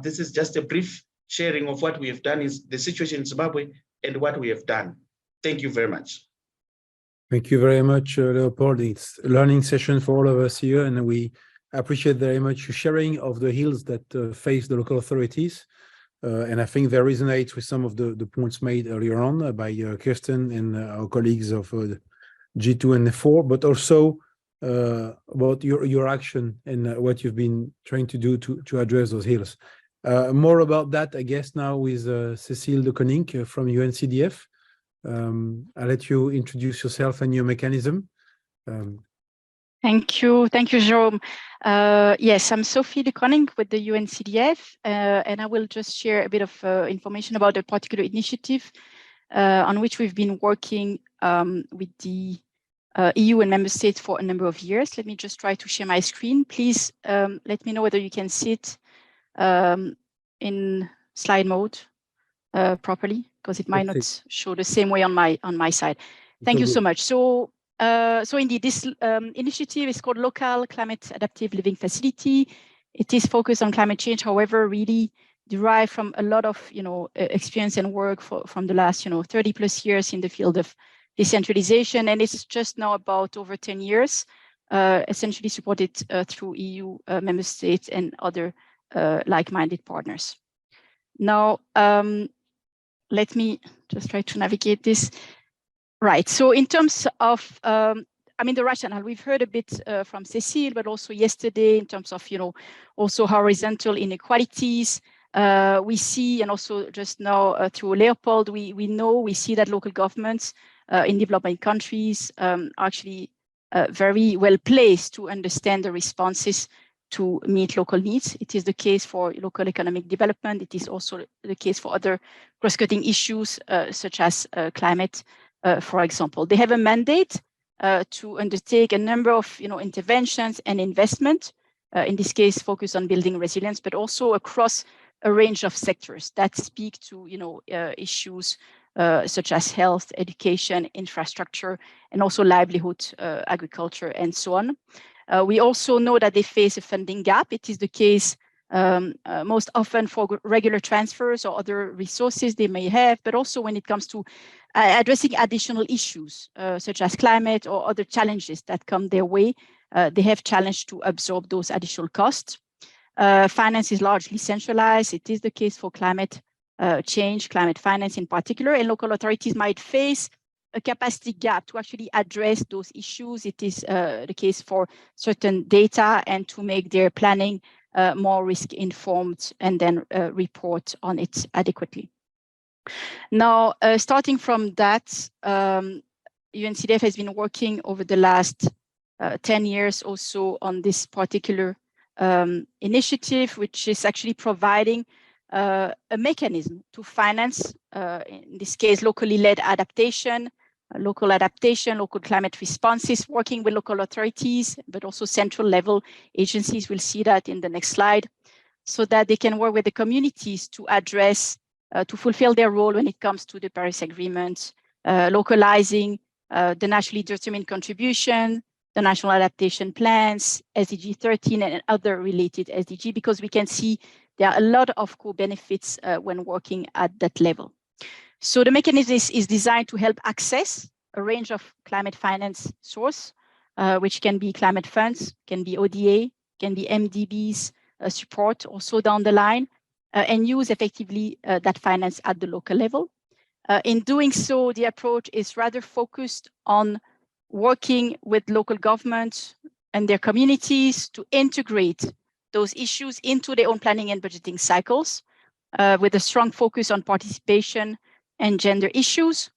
This is just a brief sharing of what we have done in the situation in Zimbabwe and what we have done. Thank you very much. Thank you very much, Leopold. It's a learning session for all of us here, and we appreciate very much your sharing of the ills that face the local authorities. And I think that resonates with some of the points made earlier on by Kirsten and our colleagues of G2 and F4, but also about your action and what you've been trying to do to address those ills. More about that, I guess, now with Cécile de Koninck from UNCDF. I'll let you introduce yourself and your mechanism. Thank you, Jerome. Yes, I'm Sophie de Koninck with the UNCDF, and I will just share a bit of information about a particular initiative on which we've been working with the EU and member states for a number of years. Let me just try to share my screen. Please let me know whether you can see it in slide mode properly, because it might not show the same way on my side. Thank you so much. So indeed, this initiative is called Local Climate Adaptive Living Facility. It is focused on climate change, however, really derived from a lot of experience and work from the last 30 plus years in the field of decentralization, and it's just now about over 10 years, essentially supported through EU member states and other like-minded partners. Now, let me just try to navigate this. Right, so in terms of, the rationale, we've heard a bit from Cécile, but also yesterday in terms of, also horizontal inequalities. We see, and also just now through Leopold, we see that local governments in developing countries are actually very well placed to understand the responses to meet local needs. It is the case for local economic development. It is also the case for other cross-cutting issues such as climate, for example. They have a mandate to undertake a number of interventions and investment, in this case focus on building resilience, but also across a range of sectors that speak to issues such as health, education, infrastructure, and also livelihood, agriculture, and so on. We also know that they face a funding gap. It is the case most often for regular transfers or other resources they may have, but also when it comes to addressing additional issues such as climate or other challenges that come their way. They have challenged to absorb those additional costs. Finance is largely centralized. It is the case for climate change, climate finance in particular, and local authorities might face a capacity gap to actually address those issues. It is the case for certain data and to make their planning more risk-informed and then report on it adequately. Now, starting from that, UNCDF has been working over the last 10 years also on this particular initiative, which is actually providing a mechanism to finance, in this case, locally led adaptation, local adaptation, local climate responses, working with local authorities, but also central level agencies. We'll see that in the next slide, so that they can work with the communities to address, to fulfill their role when it comes to the Paris Agreement, localizing the nationally determined contribution, the national adaptation plans, SDG 13, and other related SDG, because we can see there are a lot of co-benefits when working at that level. So the mechanism is designed to help access a range of climate finance source, which can be climate funds, can be ODA, can be MDBs, support also down the line, and use effectively that finance at the local level. In doing so, the approach is rather focused on working with local governments and their communities to integrate those issues into their own planning and budgeting cycles, with a strong focus on participation and gender issues,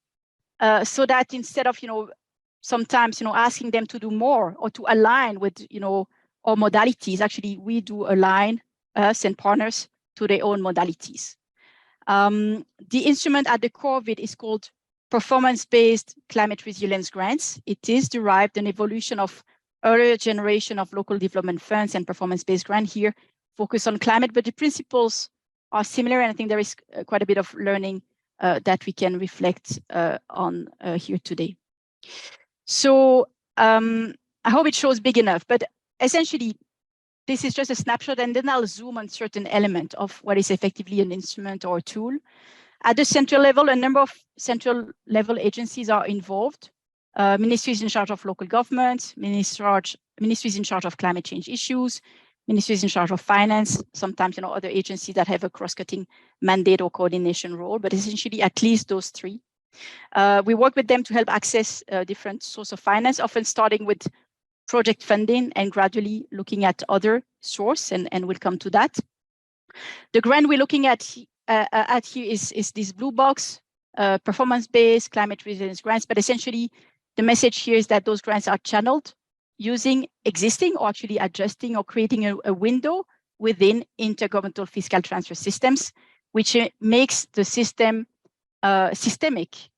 so that instead of, sometimes, asking them to do more or to align with, our modalities, actually we do align us and partners to their own modalities. The instrument at the core of it is called performance-based climate resilience grants. It is derived an evolution of earlier generation of local development funds and performance-based grant here focus on climate, but the principles are similar, and I think there is quite a bit of learning that we can reflect on here today. So I hope it shows big enough, but essentially this is just a snapshot, and then I'll zoom on certain element of what is effectively an instrument or a tool. At the central level, a number of central level agencies are involved. Ministries in charge of local government, ministries in charge of climate change issues, ministries in charge of finance, sometimes other agencies that have a cross-cutting mandate or coordination role, but essentially at least those three. We work with them to help access different sources of finance, often starting with project funding and gradually looking at other sources, and we'll come to that. The grant we're looking at here is this blue box, performance-based climate resilience grants, but essentially the message here is that those grants are channeled using existing or actually adjusting or creating a window within intergovernmental fiscal transfer systems, which makes the system systemic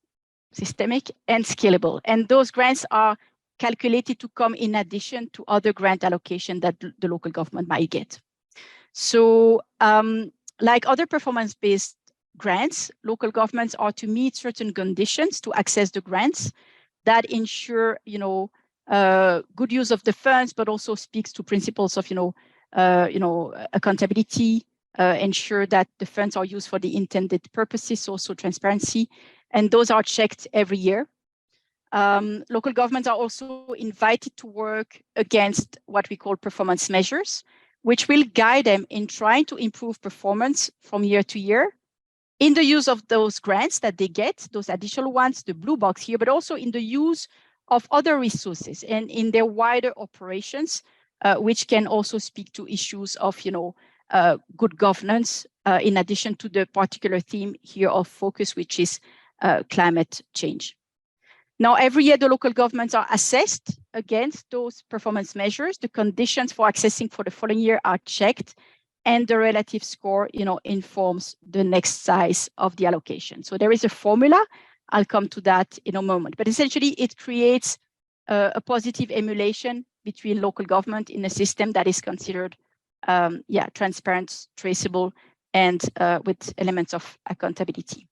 and scalable. And those grants are calculated to come in addition to other grant allocation that the local government might get. So like other performance-based grants, local governments are to meet certain conditions to access the grants that ensure, good use of the funds, but also speaks to principles of, accountability, ensure that the funds are used for the intended purposes, also transparency, and those are checked every year. Local governments are also invited to work against what we call performance measures, which will guide them in trying to improve performance from year to year in the use of those grants that they get, those additional ones, the blue box here, but also in the use of other resources and in their wider operations, which can also speak to issues of, good governance, in addition to the particular theme here of focus, which is climate change. Now, every year, the local governments are assessed against those performance measures. The conditions for accessing for the following year are checked, and the relative score, informs the next size of the allocation. So there is a formula. I'll come to that in a moment. But essentially, it creates a positive emulation between local government in a system that is considered, transparent, traceable, and with elements of accountability.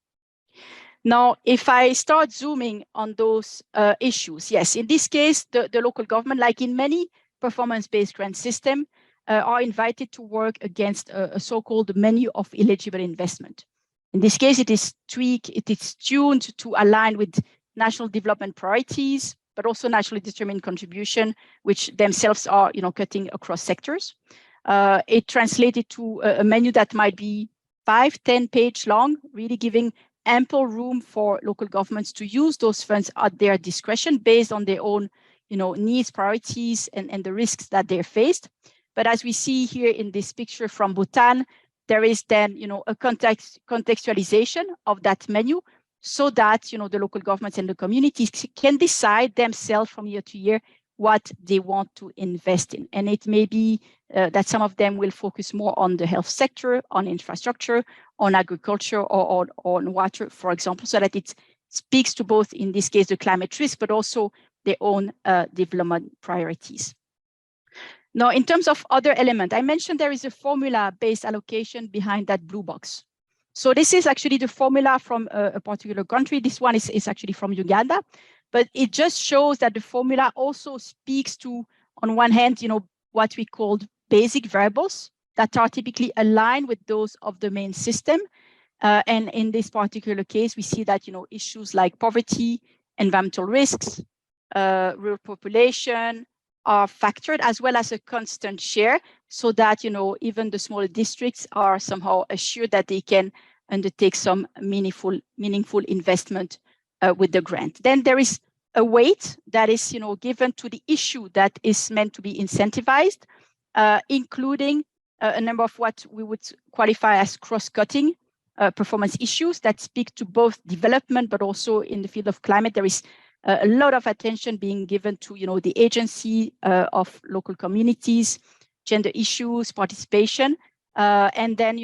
Now, if I start zooming on those issues, yes, in this case, the local government, like in many performance-based grant systems, are invited to work against a so-called menu of eligible investment. In this case, it is tweaked, it is tuned to align with national development priorities, but also nationally determined contribution, which themselves are, cutting across sectors. It translated to a menu that might be 5-10 page long, really giving ample room for local governments to use those funds at their discretion based on their own, needs, priorities, and the risks that they're faced. But as we see here in this picture from Bhutan, there is then, a contextualization of that menu so that, the local governments and the communities can decide themselves from year to year what they want to invest in. And it may be that some of them will focus more on the health sector, on infrastructure, on agriculture, or on water, for example, so that it's speaks to both, in this case, the climate risk, but also their own development priorities. Now, in terms of other elements, I mentioned there is a formula-based allocation behind that blue box. So this is actually the formula from a particular country. This one is actually from Uganda, but it just shows that the formula also speaks to, on one hand, what we call basic variables that are typically aligned with those of the main system. And in this particular case, we see that, issues like poverty, environmental risks, rural population are factored, as well as a constant share, so that, even the smaller districts are somehow assured that they can undertake some meaningful investment with the grant. Then there is a weight that is, given to the issue that is meant to be incentivized, including a number of what we would qualify as cross-cutting performance issues that speak to both development, but also in the field of climate. There is a lot of attention being given to, the agency of local communities, gender issues, participation, and then,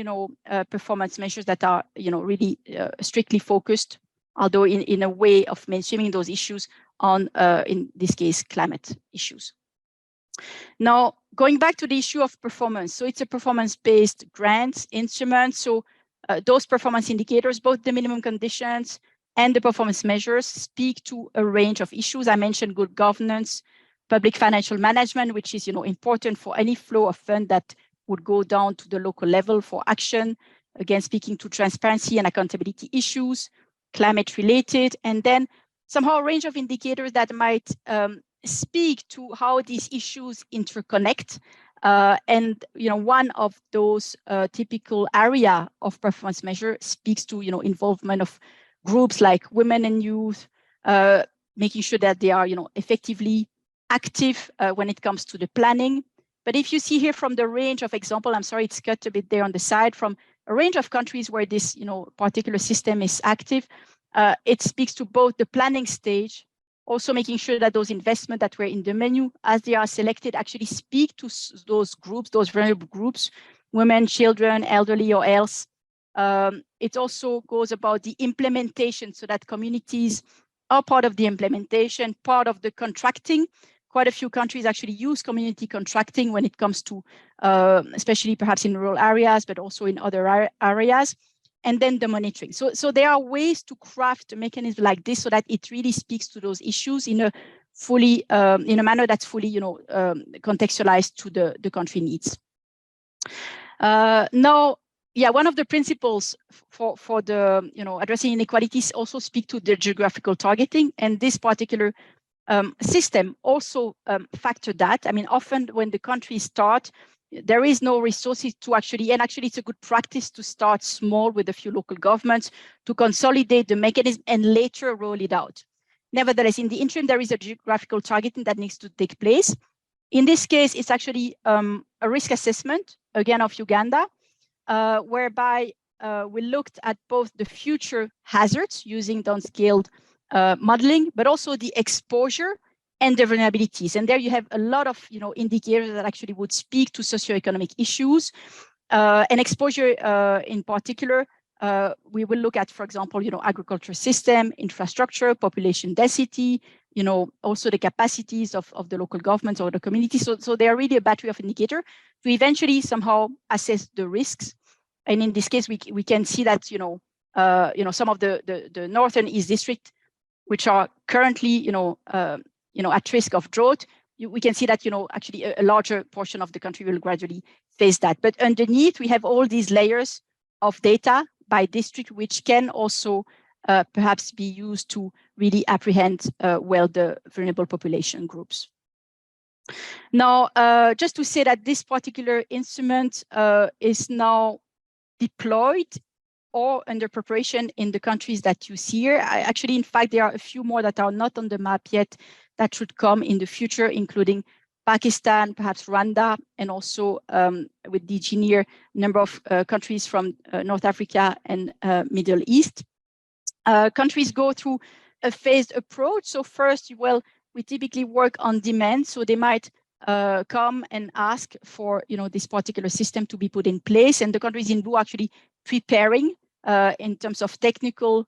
performance measures that are, really strictly focused, although in a way of mainstreaming those issues on, in this case, climate issues. Now, going back to the issue of performance. So it's a performance-based grant instrument. So those performance indicators, both the minimum conditions and the performance measures, speak to a range of issues. I mentioned good governance, public financial management, which is, important for any flow of fund that would go down to the local level for action, again, speaking to transparency and accountability issues, climate related, and then somehow a range of indicators that might speak to how these issues interconnect. And one of those typical area of performance measure speaks to involvement of groups like women and youth, making sure that they are effectively active when it comes to the planning. But if you see here from the range of example, I'm sorry, it's cut a bit there on the side, from a range of countries where this particular system is active, it speaks to both the planning stage, also making sure that those investments that were in the menu as they are selected actually speak to those groups, those vulnerable groups, women, children, elderly, or else. It also goes about the implementation, so that communities are part of the implementation, part of the contracting. Quite a few countries actually use community contracting when it comes to, especially perhaps in rural areas, but also in other areas. And then the monitoring. So there are ways to craft a mechanism like this so that it really speaks to those issues in a fully, in a manner that's fully, contextualized to the country needs. Now, yeah, one of the principles for the, addressing inequalities also speak to the geographical targeting, and this particular system also factor that. I mean, often when the countries start, there is no resources to actually, and actually it's a good practice to start small with a few local governments to consolidate the mechanism and later roll it out. Nevertheless, in the interim, there is a geographical targeting that needs to take place. In this case, it's actually a risk assessment, again, of Uganda, whereby we looked at both the future hazards using downscaled modeling, but also the exposure and the vulnerabilities. And there you have a lot of indicators that actually would speak to socioeconomic issues. And exposure in particular, we will look at, for example, agriculture system, infrastructure, population density, also the capacities of the local governments or the community. So they are really a battery of indicators to eventually somehow assess the risks. And in this case, we can see that some of the northern East district, which are currently at risk of drought, we can see that actually a larger portion of the country will gradually face that. But underneath, we have all these layers of data by district, which can also perhaps be used to really apprehend well the vulnerable population groups. Now, just to say that this particular instrument is now deployed or under preparation in the countries that you see here. Actually, in fact, there are a few more that are not on the map yet that should come in the future, including Pakistan, perhaps Rwanda, and also with DG NIR, a number of countries from North Africa and Middle East. Countries go through a phased approach. So first, we typically work on demand. So they might come and ask for this particular system to be put in place. And the countries in blue actually preparing in terms of technical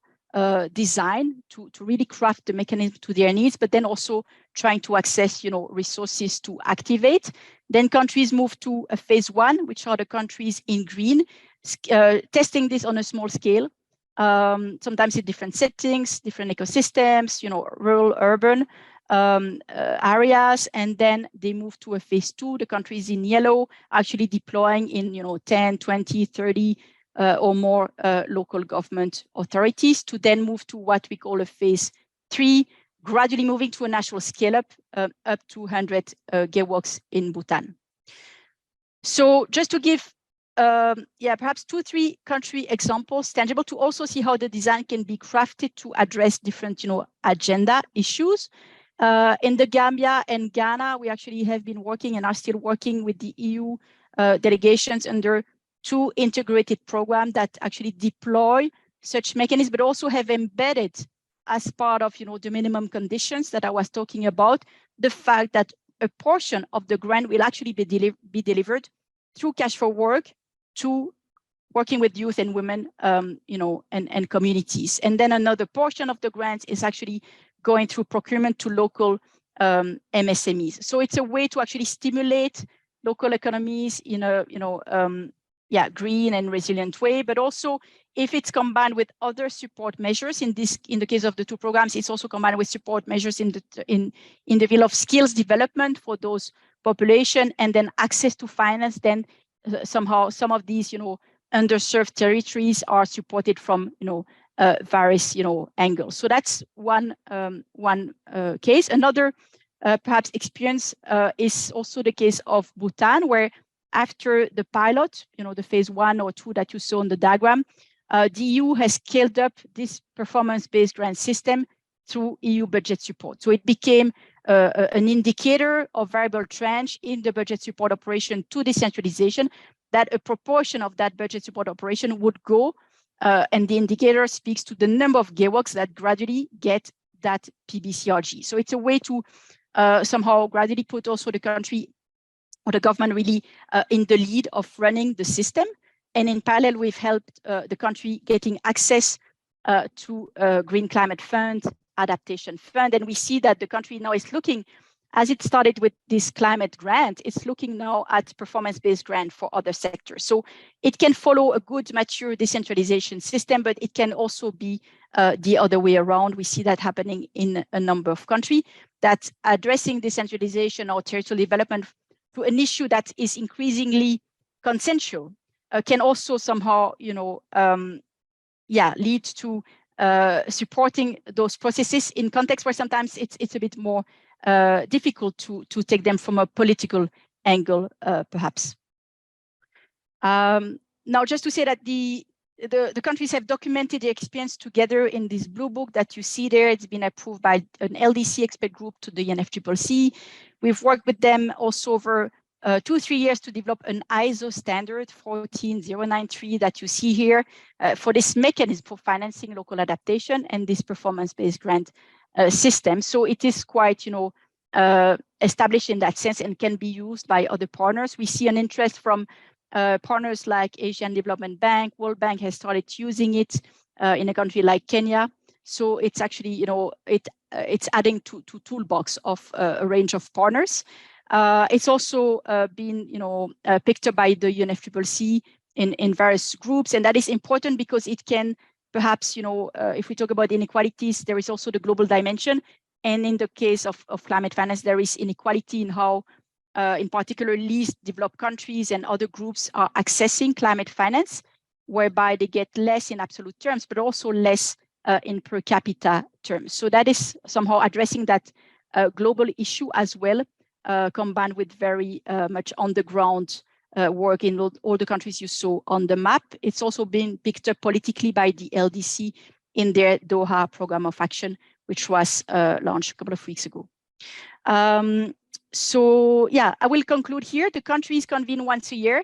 design to really craft the mechanism to their needs, but then also trying to access, resources to activate. Then countries move to a phase 1, which are the countries in green, testing this on a small scale, sometimes in different settings, different ecosystems, rural, urban areas, and then they move to a phase 2. The countries in yellow actually deploying in 10, 20, 30 or more local government authorities, to then move to what we call a phase 3, gradually moving to a national scale up to 100 gigawatts in Bhutan. So just to give perhaps 2-3 country examples, tangible, to also see how the design can be crafted to address different agenda issues. In the Gambia and Ghana, we actually have been working and are still working with the EU delegations under 2 integrated programs that actually deploy such mechanisms, but also have embedded as part of the minimum conditions that I was talking about, the fact that a portion of the grant will actually be delivered through cash for work to working with youth and women, and communities. And then another portion of the grant is actually going through procurement to local MSMEs. So it's a way to actually stimulate local economies in a green and resilient way, but also if it's combined with other support measures, in the case of the 2 programs, it's also combined with support measures in the field of skills development for those population, and then access to finance. Then somehow some of these underserved territories are supported from various angles. So that's one case. Another perhaps experience is also the case of Bhutan, where after the pilot, the phase 1 or 2 that you saw in the diagram, the EU has scaled up this performance-based grant system through EU budget support. So it became an indicator of variable tranche in the budget support operation to decentralization, that a proportion of that budget support operation would go, and the indicator speaks to the number of gigawatts that gradually get that PBCRG. So it's a way to somehow gradually put also the country or the government really in the lead of running the system. And in parallel, we've helped the country getting access to Green Climate Fund, Adaptation Fund. And we see that the country now is looking, as it started with this climate grant, it's looking now at performance-based grant for other sectors. So it can follow a good, mature decentralization system, but it can also be the other way around. We see that happening in a number of countries, that addressing decentralization or territorial development to an issue that is increasingly consensual can also somehow, lead to supporting those processes in contexts where sometimes it's a bit more difficult to take them from a political angle, perhaps. Now, just to say that the countries have documented their experience together in this blue book that you see there. It's been approved by an LDC expert group to the UNFCCC. We've worked with them also over 2-3 years to develop an ISO standard 14093 that you see here for this mechanism for financing local adaptation and this performance-based grant system. So it is quite, established in that sense and can be used by other partners. We see an interest from partners like Asian Development Bank. World Bank has started using it in a country like Kenya. So it's actually, it's adding to toolbox of a range of partners. It's also been, picked up by the UNFCCC in various groups, and that is important because it can perhaps, if we talk about inequalities, there is also the global dimension, and in the case of climate finance, there is inequality in how, in particular, least developed countries and other groups are accessing climate finance, whereby they get less in absolute terms, but also less in per capita terms. So that is somehow addressing that global issue as well. Combined with very much on the ground work in all the countries you saw on the map. It's also been picked up politically by the LDC in their Doha Program of Action, which was launched a couple of weeks ago. So yeah, I will conclude here. The countries convene once a year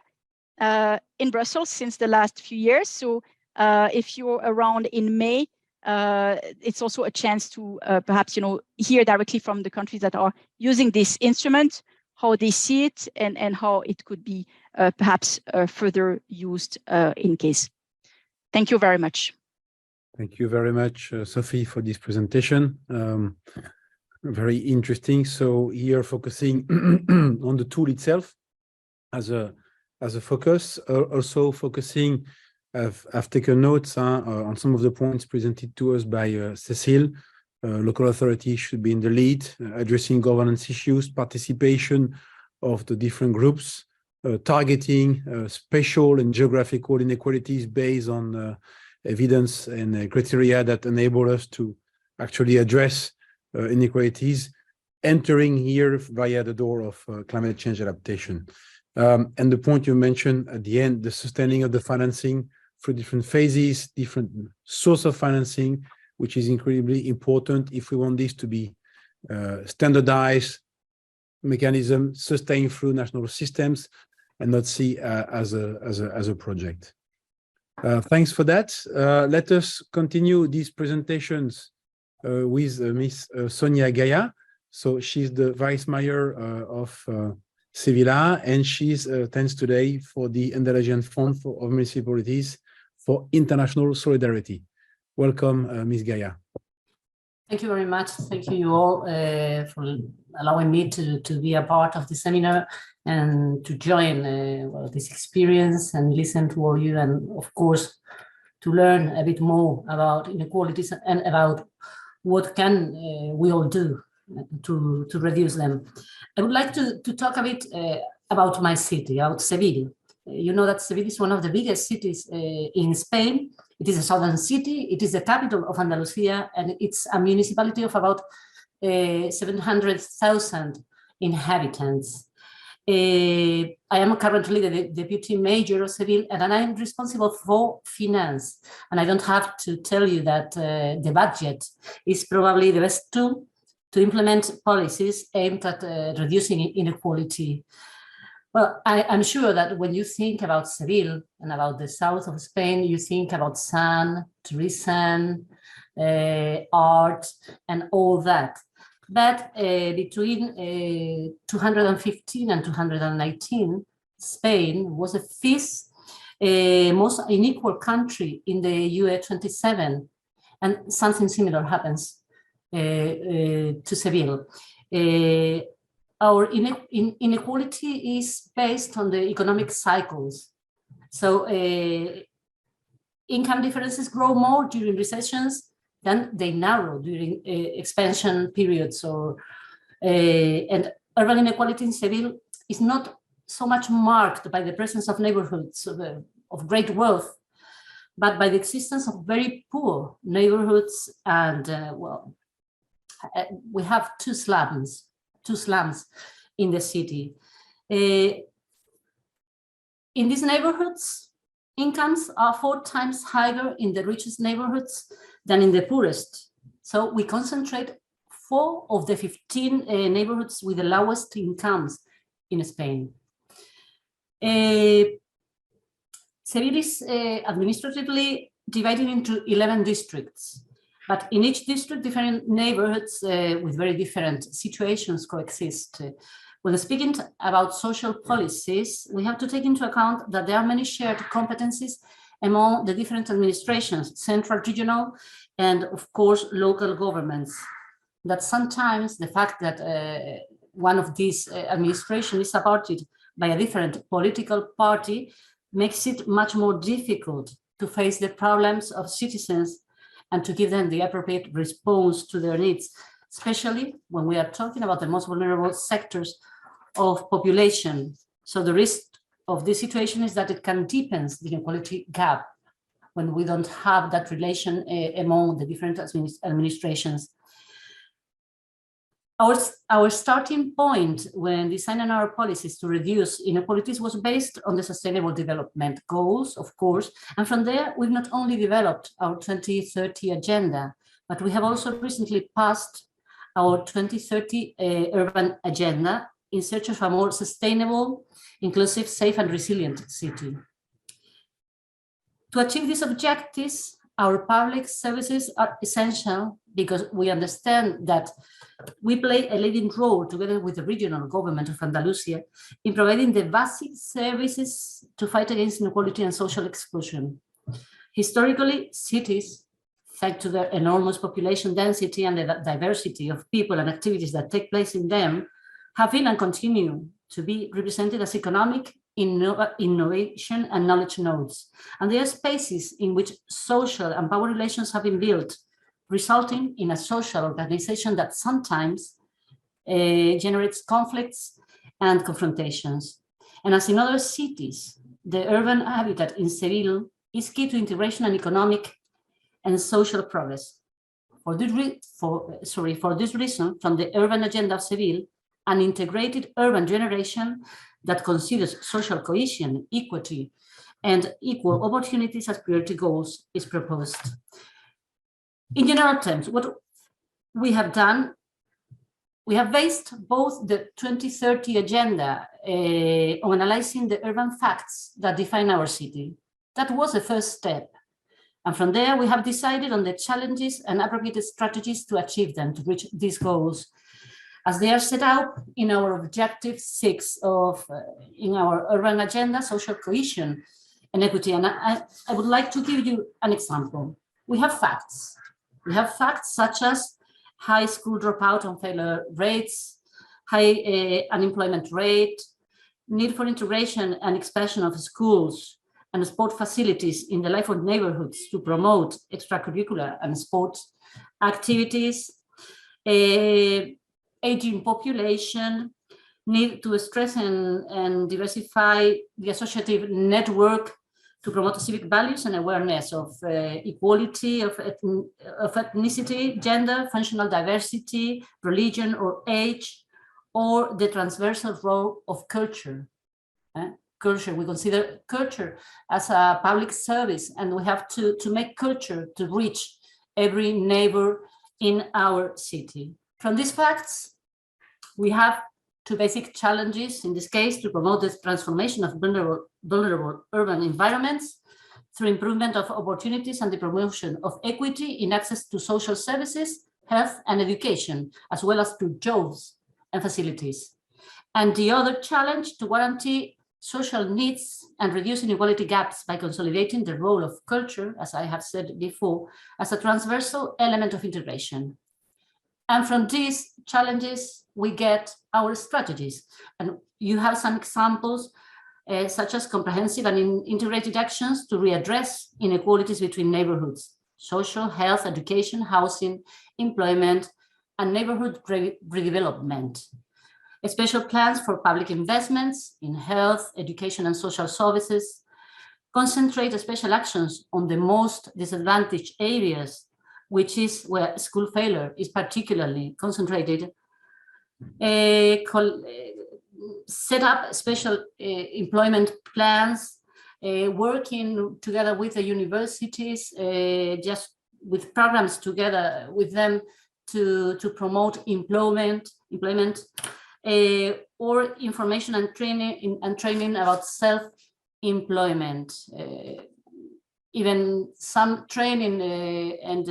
in Brussels since the last few years. So if you're around in May, it's also a chance to perhaps, hear directly from the countries that are using this instrument, how they see it and how it could be perhaps further used in case. Thank you very much. Thank you very much, Sophie, for this presentation. Very interesting. So here focusing on the tool itself as a focus, also focusing, I've taken notes on some of the points presented to us by Cécile. Local authorities should be in the lead, addressing governance issues, participation of the different groups, targeting spatial and geographical inequalities based on evidence and criteria that enable us to actually address inequalities, entering here via the door of climate change adaptation. And the point you mentioned at the end, the sustaining of the financing through different phases, different source of financing, which is incredibly important if we want this to be standardized mechanism, sustained through national systems, and not see as a project. Thanks for that. Let us continue these presentations with Miss Sonia Gaia. So she's the Vice Mayor of Sevilla, and she's thanks today for the Andalusian Fund of Municipalities for International Solidarity. Welcome, Ms. Gaia. Thank you very much. Thank you all for allowing me to be a part of the seminar and to join well, this experience and listen to all you, and of course to learn a bit more about inequalities and about what can we all do to reduce them. I would like to talk a bit about my city, about Seville. You know that Seville is one of the biggest cities in Spain. It is a southern city. It is the capital of Andalusia, and it's a municipality of about 700,000 inhabitants. I am currently the deputy mayor of Seville, and I'm responsible for finance. And I don't have to tell you that the budget is probably the best tool to implement policies aimed at reducing inequality. Well, I'm sure that when you think about Seville and about the south of Spain, you think about sun, tourism, art, and all that. But between 215 and 219, Spain was the fifth most unequal country in the UE27, and something similar happens to Seville. Our inequality is based on the economic cycles. So income differences grow more during recessions than they narrow during expansion periods. And urban inequality in Seville is not so much marked by the presence of neighborhoods of great wealth, but by the existence of very poor neighborhoods. And well, we have two slums in the city. In these neighborhoods, incomes are 4 times higher in the richest neighborhoods than in the poorest. So we concentrate 4 of the 15 neighborhoods with the lowest incomes in Spain. Seville is administratively divided into 11 districts. But in each district, different neighborhoods with very different situations coexist. When speaking about social policies, we have to take into account that there are many shared competencies among the different administrations, central, regional, and of course, local governments. That sometimes the fact that one of these administrations is supported by a different political party makes it much more difficult to face the problems of citizens and to give them the appropriate response to their needs, especially when we are talking about the most vulnerable sectors of population. So the risk of this situation is that it can deepen the inequality gap when we don't have that relation among the different administrations. Our starting point when designing our policies to reduce inequalities was based on the Sustainable Development Goals, of course, and from there we've not only developed our 2030 agenda, but we have also recently passed our 2030 urban agenda in search of a more sustainable, inclusive, safe and resilient city. To achieve these objectives, our public services are essential because we understand that we play a leading role together with the regional government of Andalusia in providing the basic services to fight against inequality and social exclusion. Historically, cities thanks to the enormous population density and the diversity of people and activities that take place in them, have been and continue to be represented as economic, innovation and knowledge nodes. And they are spaces in which social and power relations have been built, resulting in a social organization that sometimes generates conflicts and confrontations. And as in other cities, the urban habitat in Seville is key to integration and economic and social progress. For this reason, from the urban agenda of Seville, an integrated urban generation that considers social cohesion, equity, and equal opportunities as priority goals is proposed. In general terms, what we have done, we have based both the 2030 agenda on analyzing the urban facts that define our city. That was the first step. And from there, we have decided on the challenges and appropriate strategies to achieve them, to reach these goals, as they are set out in our objective 6 of in our urban agenda, social cohesion and equity. And I would like to give you an example. We have facts. We have facts such as high school dropout and failure rates, high unemployment rate, need for integration and expansion of schools and sport facilities in the life of neighborhoods to promote extracurricular and sports activities, aging population, need to stress and diversify the associative network to promote civic values and awareness of equality of ethnicity, gender, functional diversity, religion or age, or the transversal role of culture. Culture, we consider culture as a public service, and we have to make culture to reach every neighbor in our city. From these facts, we have 2 basic challenges, in this case, to promote the transformation of vulnerable urban environments through improvement of opportunities and the promotion of equity in access to social services, health and education, as well as to jobs and facilities. And the other challenge, to guarantee social needs and reduce inequality gaps by consolidating the role of culture, as I have said before, as a transversal element of integration. And from these challenges, we get our strategies. And you have some examples, such as comprehensive and integrated actions to readdress inequalities between neighborhoods, social, health, education, housing, employment, and neighborhood redevelopment. Special plans for public investments in health, education, and social services, concentrate special actions on the most disadvantaged areas, which is where school failure is particularly concentrated, set up special employment plans, working together with the universities, just with programs together with them to promote employment, or information and training about self-employment. Even some training and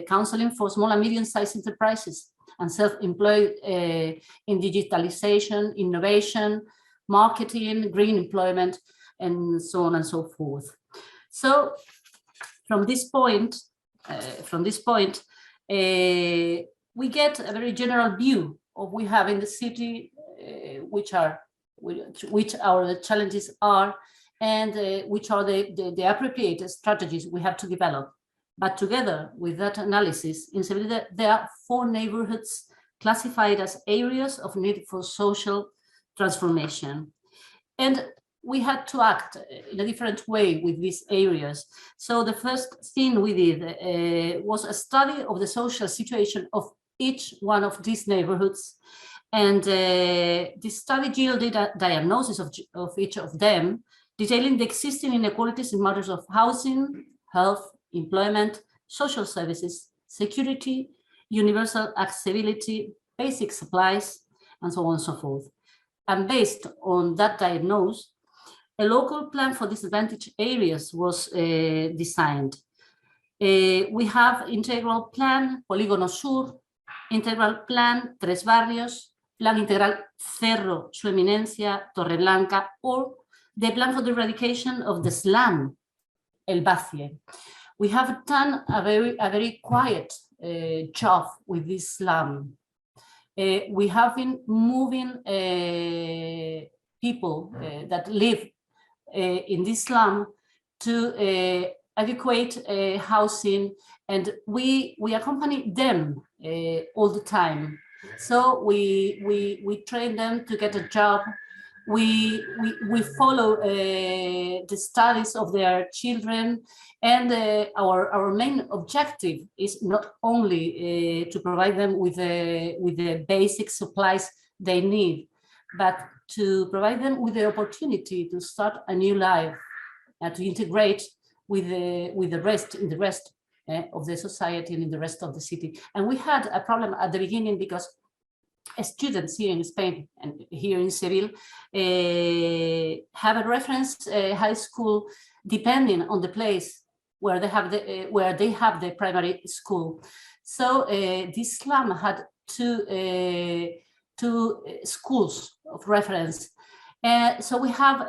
counseling for small and medium-sized enterprises and self-employed in digitalization, innovation, marketing, green employment, and so on and so forth. So from this point, we get a very general view of we have in the city, which our challenges are, and which are the appropriate strategies we have to develop. But together with that analysis, in Seville, there are 4 neighborhoods classified as areas of need for social transformation. And we had to act in a different way with these areas. So the first thing we did was a study of the social situation of each one of these neighborhoods. And this study yielded a diagnosis of each of them, detailing the existing inequalities in matters of housing, health, employment, social services, security, universal accessibility, basic supplies, and so on and so forth. And based on that diagnosis, a local plan for disadvantaged areas was designed. We have integral plan Polígono Sur, integral plan Tres Barrios, plan integral Cerro, Su Eminencia, Torreblanca, or the plan for the eradication of the slum, El Bacie. we have done a very quiet job with this slum. We have been moving people that live in this slum to adequate housing, and we accompany them all the time. So we train them to get a job. We follow the studies of their children, and our main objective is not only to provide them with the basic supplies they need, but to provide them with the opportunity to start a new life and to integrate with the rest of the society and in the rest of the city. And we had a problem at the beginning because students here in Spain and here in Seville have a reference high school depending on the place where they have the primary school. So this slum had two schools of reference. So we have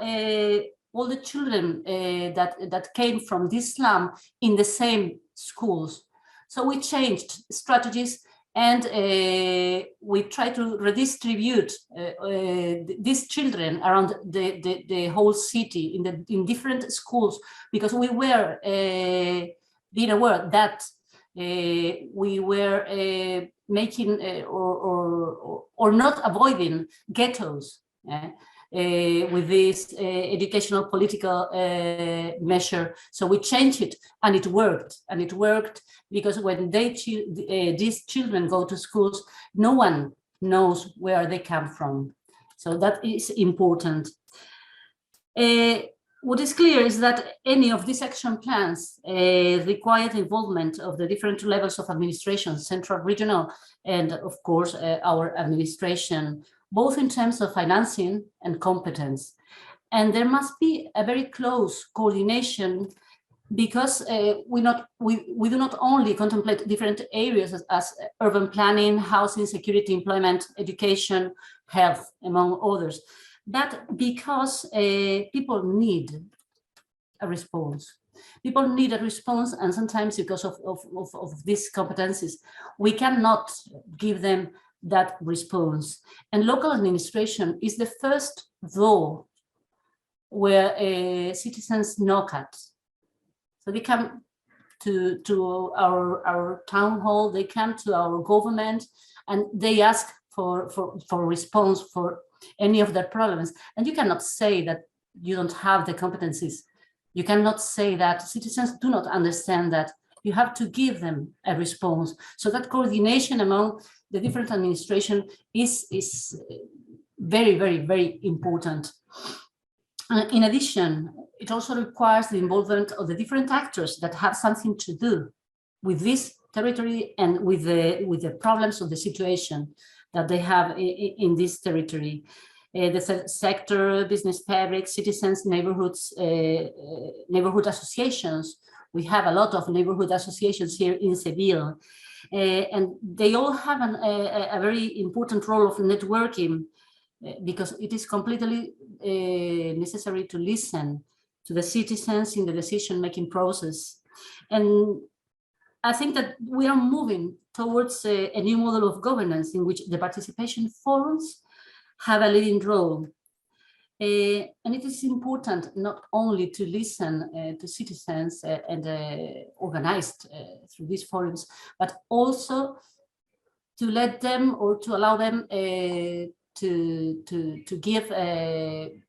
all the children that came from this slum in the same schools. So we changed strategies, and we try to redistribute these children around the whole city in different schools, because we were being aware that we were making or not avoiding ghettos with this educational political measure. So we changed it, and it worked. And it worked because when these children go to schools, no one knows where they come from. So that is important. What is clear is that any of these action plans require the involvement of the different levels of administration, central, regional, and of course our administration, both in terms of financing and competence. And there must be a very close coordination, because we do not only contemplate different areas as urban planning, housing, security, employment, education, health, among others, but because people need a response. People need a response, and sometimes because of these competencies, we cannot give them that response. And local administration is the first door where citizens knock at. So they come to our town hall, they come to our government, and they ask for response for any of their problems. And you cannot say that you don't have the competencies. You cannot say that citizens do not understand that. You have to give them a response. So that coordination among the different administration is very, very, very important. In addition, it also requires the involvement of the different actors that have something to do with this territory and with the problems of the situation that they have in this territory. The sector, business fabric, citizens, neighborhoods, neighborhood associations. We have a lot of neighborhood associations here in Seville, and they all have a very important role of networking, because it is completely necessary to listen to the citizens in the decision-making process. And I think that we are moving towards a new model of governance in which the participation forums have a leading role. And it is important not only to listen to citizens and organized through these forums, but also to let them or to allow them to give an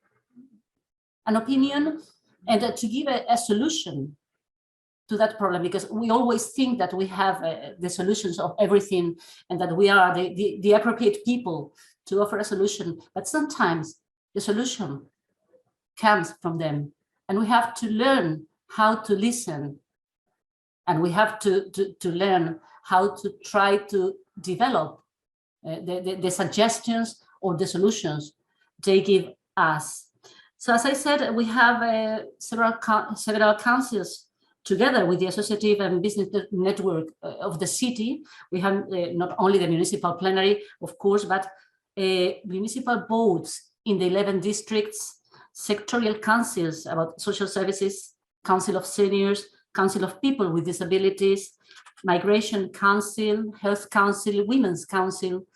opinion and to give a solution to that problem, because we always think that we have the solutions of everything and that we are the appropriate people to offer a solution. But sometimes the solution comes from them, and we have to learn how to listen, and we have to learn how to try to develop the suggestions or the solutions they give us. So as I said, we have several councils together with the associative and business network of the city. We have not only the municipal plenary, of course, but municipal boards in the 11 districts, sectorial councils about social services, council of seniors, Council of People with Disabilities, Migration Council, Health Council, Women's Council,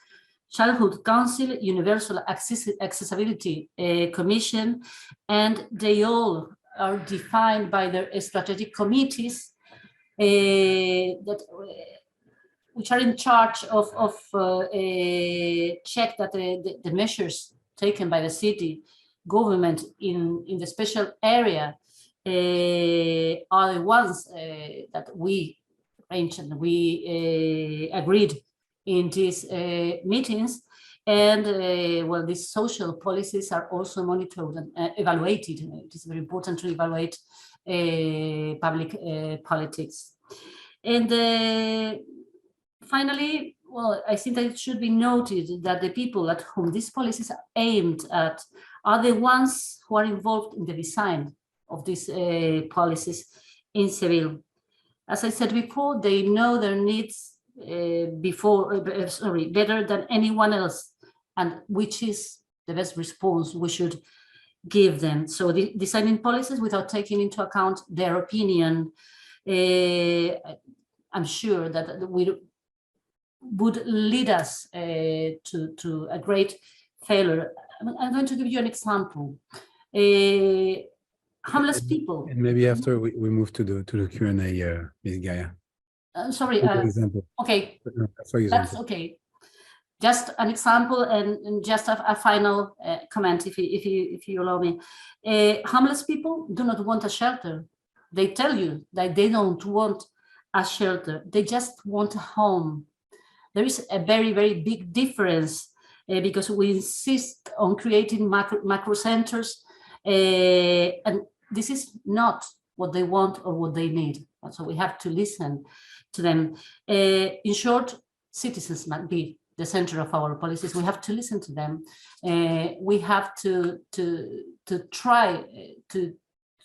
Childhood Council, Universal Accessibility Commission, and they all are defined by their strategic committees which are in charge of check that the measures taken by the city government in the special area are the ones that we arranged and we agreed in these meetings. And well, these social policies are also monitored and evaluated. It is very important to evaluate public politics. And finally, well, I think that it should be noted that the people at whom these policies are aimed at are the ones who are involved in the design of these policies in Seville. As I said before, they know their needs better than anyone else, and which is the best response we should give them. So designing policies without taking into account their opinion, I'm sure that would lead us to a great failure. I'm going to give you an example. Homeless people. And maybe after we move to the Q&A, Ms. Gaia. Sorry. Example. Okay. For example. That's okay. Just an example and just a final comment, if you allow me. Homeless people do not want a shelter. They tell you that they don't want a shelter. They just want a home. There is a very, very big difference because we insist on creating macro centers, and this is not what they want or what they need. So we have to listen to them. In short, citizens must be the center of our policies. We have to listen to them. We have to try to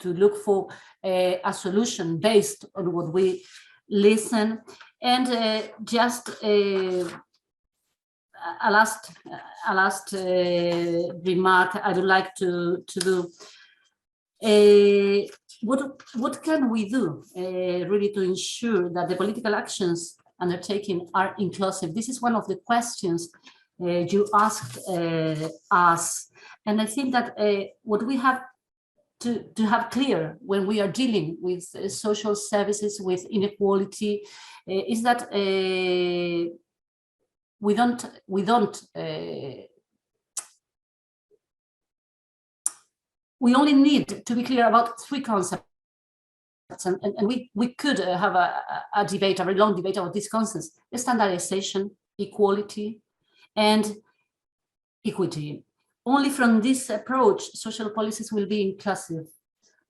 look for a solution based on what we listen. And just a last remark I would like to do. What can we do really to ensure that the political actions undertaken are inclusive? This is one of the questions you asked us, and I think that what we have to have clear when we are dealing with social services, with inequality, is that we only need to be clear about three concepts, and we could have a debate, a very long debate about these concepts: standardization, equality, and equity. Only from this approach, social policies will be inclusive.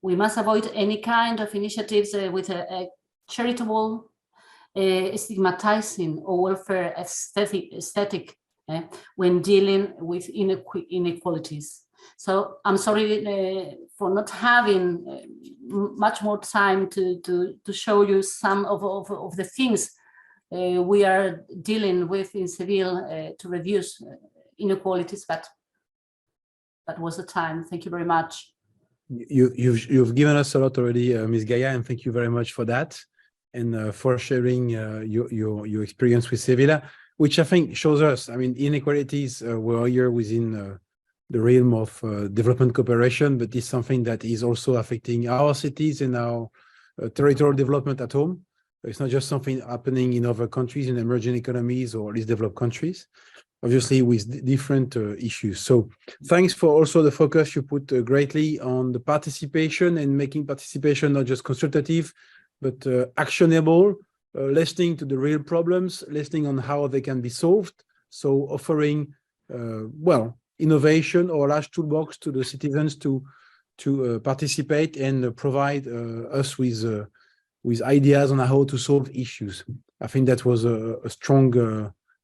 We must avoid any kind of initiatives with a charitable, stigmatizing or welfare aesthetic when dealing with inequalities. So I'm sorry for not having much more time to show you some of the things we are dealing with in Seville to reduce inequalities, but that was the time. Thank you very much. You've given us a lot already, Ms. Gaia, and thank you very much for that, and for sharing your experience with Sevilla, which I think shows us, I mean, inequalities were here within the realm of development cooperation, but it's something that is also affecting our cities and our territorial development at home. It's not just something happening in other countries, in emerging economies or least developed countries, obviously with different issues. So thanks for also the focus you put greatly on the participation and making participation not just consultative, but actionable, listening to the real problems, listening on how they can be solved. So offering, well, innovation or a large toolbox to the citizens to participate and provide us with ideas on how to solve issues. I think that was a strong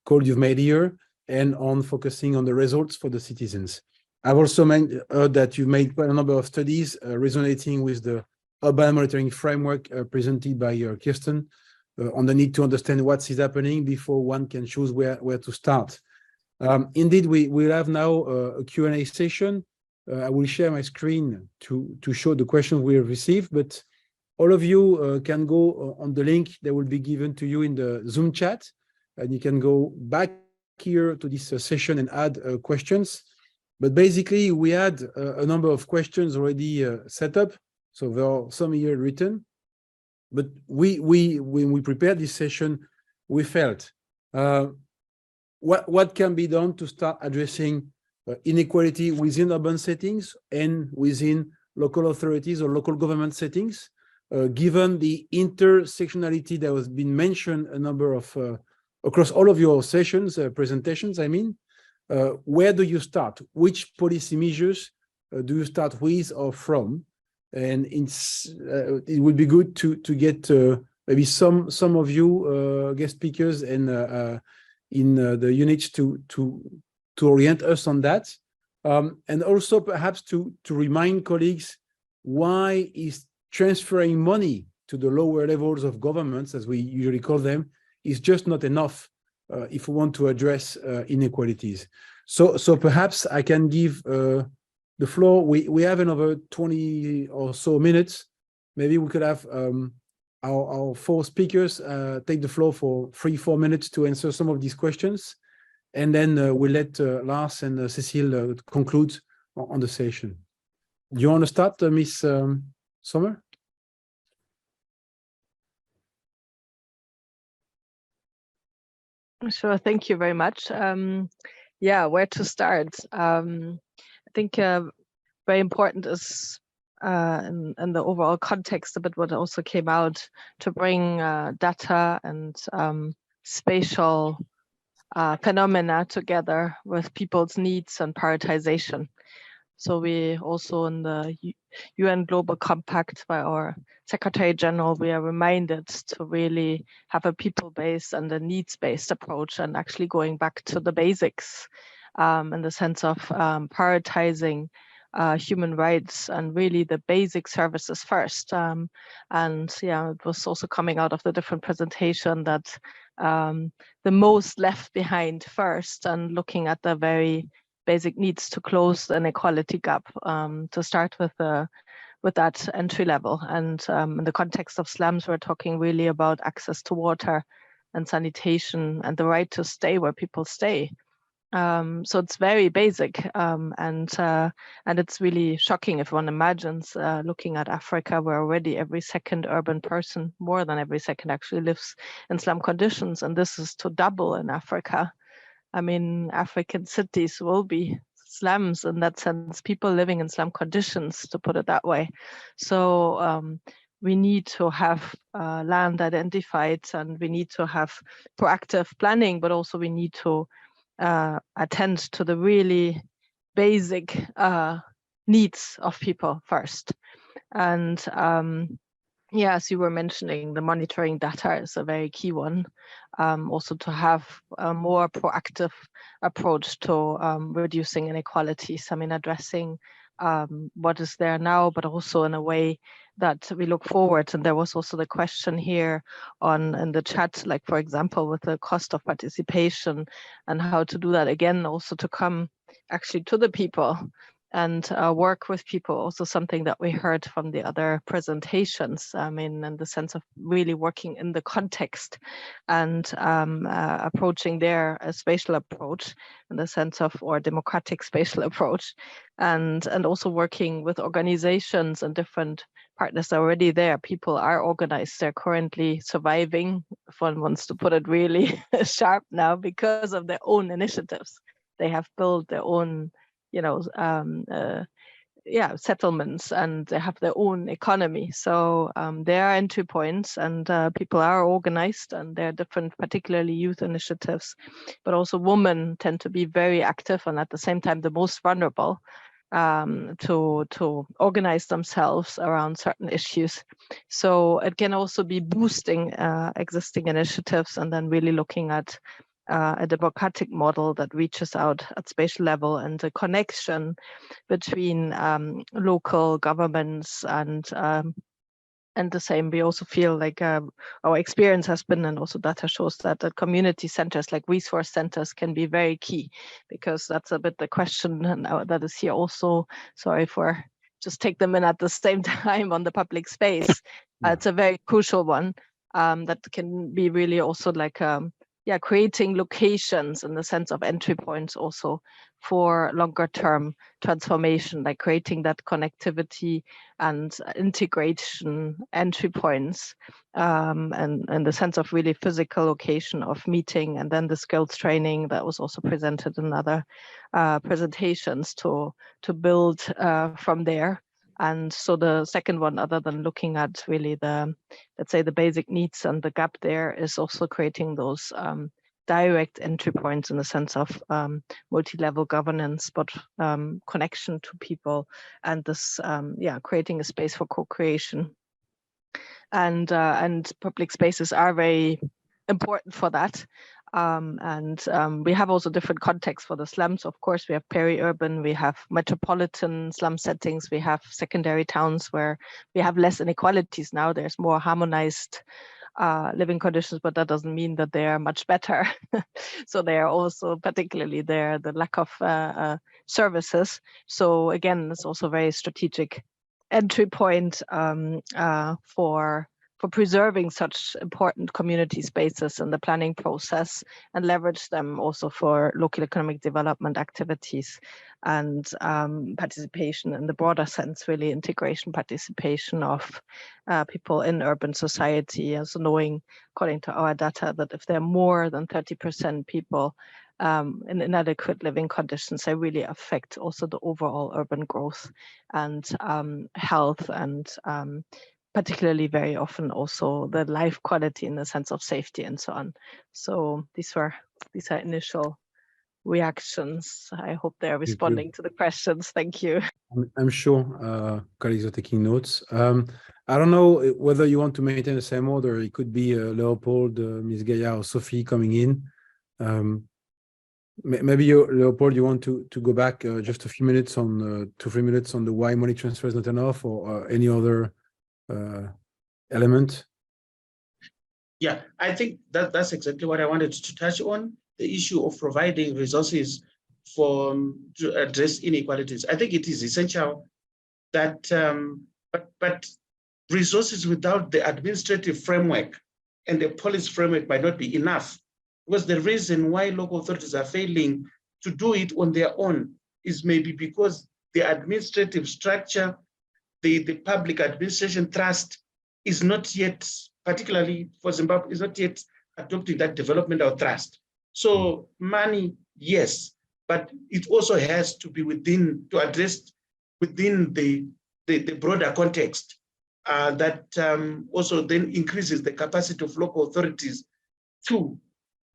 call you've made here, and on focusing on the results for the citizens. I've also heard that you've made quite a number of studies resonating with the urban monitoring framework presented by Kirsten on the need to understand what is happening before one can choose where to start. Indeed, we'll have now a Q&A session. I will share my screen to show the questions we have received, but All of you can go on the link that will be given to you in the Zoom chat, and you can go back here to this session and add questions. But basically, we had a number of questions already set up, so there are some here written. But when we prepared this session, we felt what can be done to start addressing inequality within urban settings and within local authorities or local government settings, given the intersectionality that has been mentioned a number of across all of your sessions, presentations, I mean. Where do you start? Which policy measures do you start with or from? And it would be good to get maybe some of you guest speakers and in the units to orient us on that, and also perhaps to remind colleagues why is transferring money to the lower levels of governments, as we usually call them, is just not enough if we want to address inequalities. So perhaps I can give the floor. We have another 20 or so minutes. Maybe we could have our four speakers take the floor for 3-4 minutes to answer some of these questions. And then we'll let Lars and Cécile conclude on the session. Do you want to start, Ms. Sommer? Sure, thank you very much. Yeah, where to start? I think very important is in the overall context a bit what also came out to bring data and spatial phenomena together with people's needs and prioritization. So we also in the UN Global Compact by our Secretary General, we are reminded to really have a people-based and a needs-based approach and actually going back to the basics in the sense of prioritizing human rights and really the basic services first. And yeah, it was also coming out of the different presentation that the most left behind first and looking at the very basic needs to close the inequality gap, to start with that entry level. And in the context of slums, we're talking really about access to water and sanitation and the right to stay where people stay. So it's very basic, and it's really shocking if one imagines looking at Africa, where already every second urban person, more than every second actually, lives in slum conditions, and this is to double in Africa. I mean, African cities will be slums in that sense, people living in slum conditions, to put it that way. So we need to have land identified, and we need to have proactive planning, but also we need to attend to the really basic needs of people first. And yeah, as you were mentioning, the monitoring data is a very key one. Also to have a more proactive approach to reducing inequalities. I mean, addressing what is there now, but also in a way that we look forward. And there was also the question here in the chat, like, for example, with the cost of participation and how to do that again, also to come actually to the people and work with people, also something that we heard from the other presentations. I mean, in the sense of really working in the context and approaching their spatial approach in the sense of, or democratic spatial approach, and also working with organizations and different partners already there. People are organized, they're currently surviving, if one wants to put it really sharp now, because of their own initiatives. They have built their own settlements, and they have their own economy. So there are entry points, and people are organized, and there are different, particularly youth initiatives, but also women tend to be very active and at the same time the most vulnerable to organize themselves around certain issues. So it can also be boosting existing initiatives and then really looking at a democratic model that reaches out at spatial level, and the connection between local governments and the same. We also feel like our experience has been, and also data shows that community centers, like resource centers, can be very key, because that's a bit the question that is here also. Sorry for just take them in at the same time on the public space. It's a very crucial one that can be really also like creating locations in the sense of entry points also for longer term transformation, like creating that connectivity and integration entry points, and the sense of really physical location of meeting, and then the skills training that was also presented in other presentations to build from there. And so the second one, other than looking at really the, let's say, the basic needs and the gap there, is also creating those direct entry points in the sense of multi-level governance, but connection to people, and this, creating a space for co-creation. And public spaces are very important for that. We have also different contexts for the slums. Of course, we have peri-urban, we have metropolitan slum settings, we have secondary towns where we have less inequalities now. There's more harmonized living conditions, but that doesn't mean that they are much better. So they are also, particularly there, the lack of services. So again, it's also a very strategic entry point for preserving such important community spaces in the planning process, and leverage them also for local economic development activities and participation in the broader sense, really integration, participation of people in urban society. Also knowing, according to our data, that if there are more than 30% people in inadequate living conditions, they really affect also the overall urban growth and health, and particularly very often also the life quality in the sense of safety and so on. So these are initial reactions. I hope they're responding to the questions. Thank you. I'm sure colleagues are taking notes. I don't know whether you want to maintain the same order. It could be Leopold, Ms. Gaia, or Sophie coming in. Maybe Leopold, you want to go back just a few minutes on 2-3 minutes on the why money transfer is not enough, or any other element? Yeah, I think that's exactly what I wanted to touch on, the issue of providing resources to address inequalities. I think it is essential that, but resources without the administrative framework and the policy framework might not be enough, because the reason why local authorities are failing to do it on their own is maybe because the administrative structure, the public administration trust is not yet, particularly for Zimbabwe, is not yet adopting that developmental trust. So money, yes, but it also has to be addressed within the broader context that also then increases the capacity of local authorities to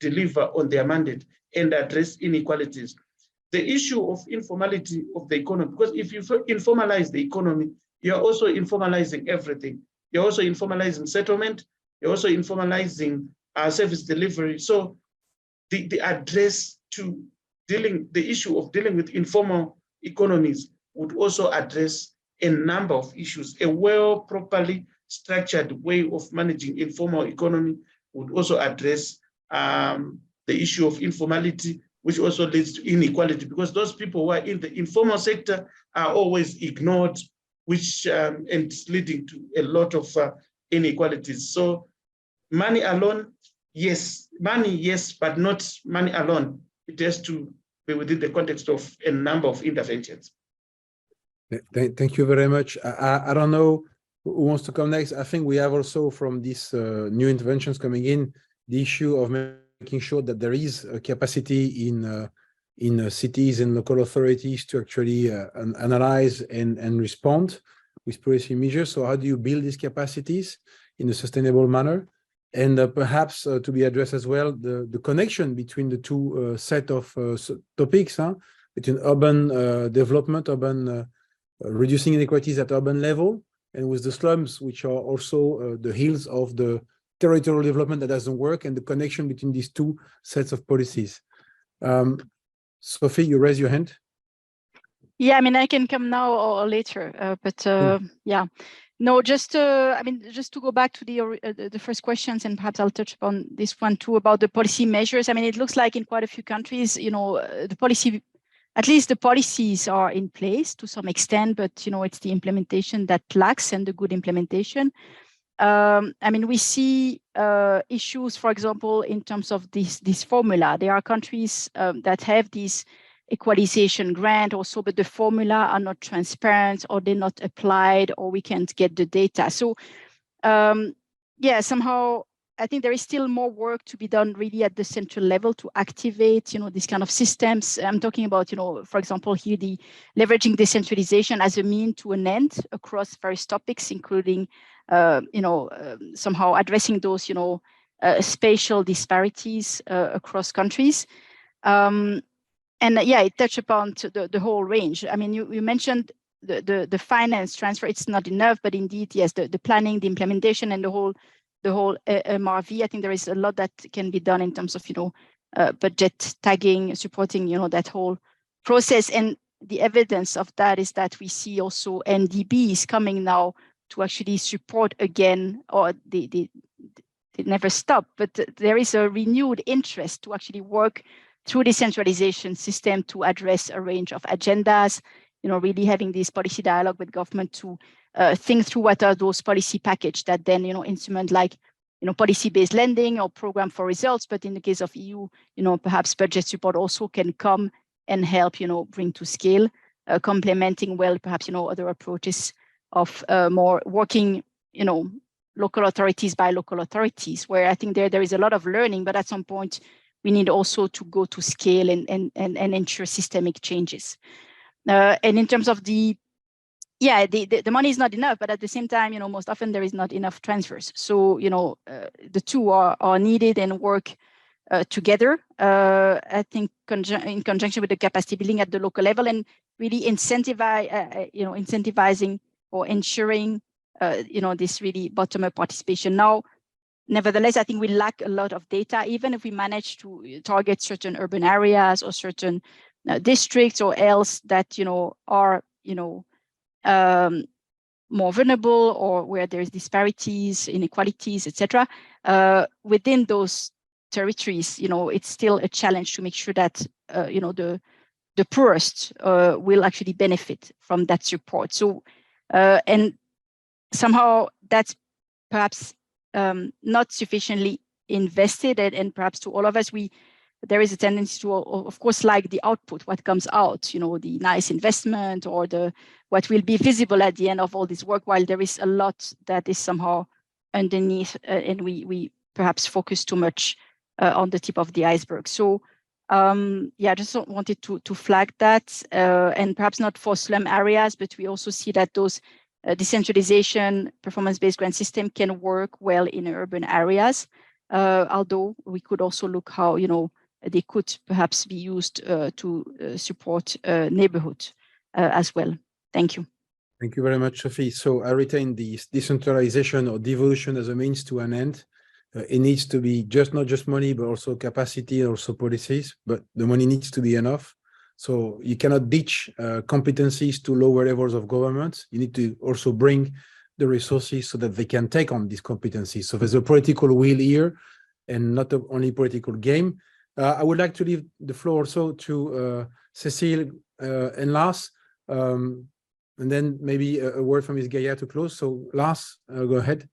deliver on their mandate and address inequalities. The issue of informality of the economy, because if you informalize the economy, you're also informalizing everything. You're also informalizing settlement. You're also informalizing service delivery. So the address to the issue of dealing with informal economies would also address a number of issues. A properly structured way of managing informal economy would also address the issue of informality, which also leads to inequality, because those people who are in the informal sector are always ignored, which and leading to a lot of inequalities. So money alone, yes, but not money alone. It has to be within the context of a number of interventions. Thank you very much. I don't know who wants to come next. I think we have also from these new interventions coming in, the issue of making sure that there is a capacity in cities and local authorities to actually analyze and respond with policy measures. So how do you build these capacities in a sustainable manner? And perhaps to be addressed as well, the connection between the two set of topics, between urban development, reducing inequalities at urban level, and with the slums, which are also the heels of the territorial development that doesn't work, and the connection between these two sets of policies. Sophie, you raise your hand. Yeah, I mean, I can come now or later, but yeah. No, just just to go back to the first questions, and perhaps I'll touch upon this one too about the policy measures. I mean, it looks like in quite a few countries, the policy, at least the policies are in place to some extent, but it's the implementation that lacks, and the good implementation. I mean, we see issues, for example, in terms of this formula. There are countries that have these equalization grant also, but the formula are not transparent, or they're not applied, or we can't get the data. So yeah, somehow I think there is still more work to be done really at the central level to activate, these kind of systems. I'm talking about, for example, here the leveraging decentralization as a mean to an end across various topics, including, somehow addressing those, spatial disparities across countries. And yeah, it touched upon the whole range. I mean, you mentioned the finance transfer. It's not enough, but indeed, yes, the planning, the implementation, and the whole MRV. I think there is a lot that can be done in terms of budget tagging, supporting that whole process. And the evidence of that is that we see also NDB is coming now to actually support again, or they never stop, but there is a renewed interest to actually work through the centralization system to address a range of agendas, really having this policy dialogue with government to think through what are those policy package that then, instrument like, policy-based lending or program for results. But in the case of EU, perhaps budget support also can come and help, bring to scale, complementing well, perhaps, other approaches of more working, local authorities by local authorities, where I think there is a lot of learning, but at some point we need also to go to scale and ensure systemic changes. And in terms of the money is not enough, but at the same time, most often there is not enough transfers. So, the two are needed and work together. I think in conjunction with the capacity building at the local level, and really incentivizing or ensuring, this really bottom-up participation. Now, nevertheless, I think we lack a lot of data, even if we manage to target certain urban areas or certain districts or else that, are, more vulnerable, or where there's disparities, inequalities, etc. Within those territories, it's still a challenge to make sure that, the poorest will actually benefit from that support. So, and somehow that's perhaps not sufficiently invested, and perhaps to all of us, there is a tendency to, of course, like the output, what comes out, the nice investment or what will be visible at the end of all this work, while there is a lot that is somehow underneath, and we perhaps focus too much on the tip of the iceberg. So yeah, just wanted to flag that, and perhaps not for slum areas, but we also see that those decentralization performance-based grant system can work well in urban areas, although we could also look how, they could perhaps be used to support neighborhood as well. Thank you. Thank you very much, Sophie. So I retain the decentralization or devolution as a means to an end. It needs to be not just money, but also capacity, also policies, but the money needs to be enough. So you cannot ditch competencies to lower levels of government. You need to also bring the resources so that they can take on these competencies. So there's a political will here, and not only political game. I would like to leave the floor also to Cécile and Lars, and then maybe a word from Ms. Gaillard to close. So Lars, go ahead.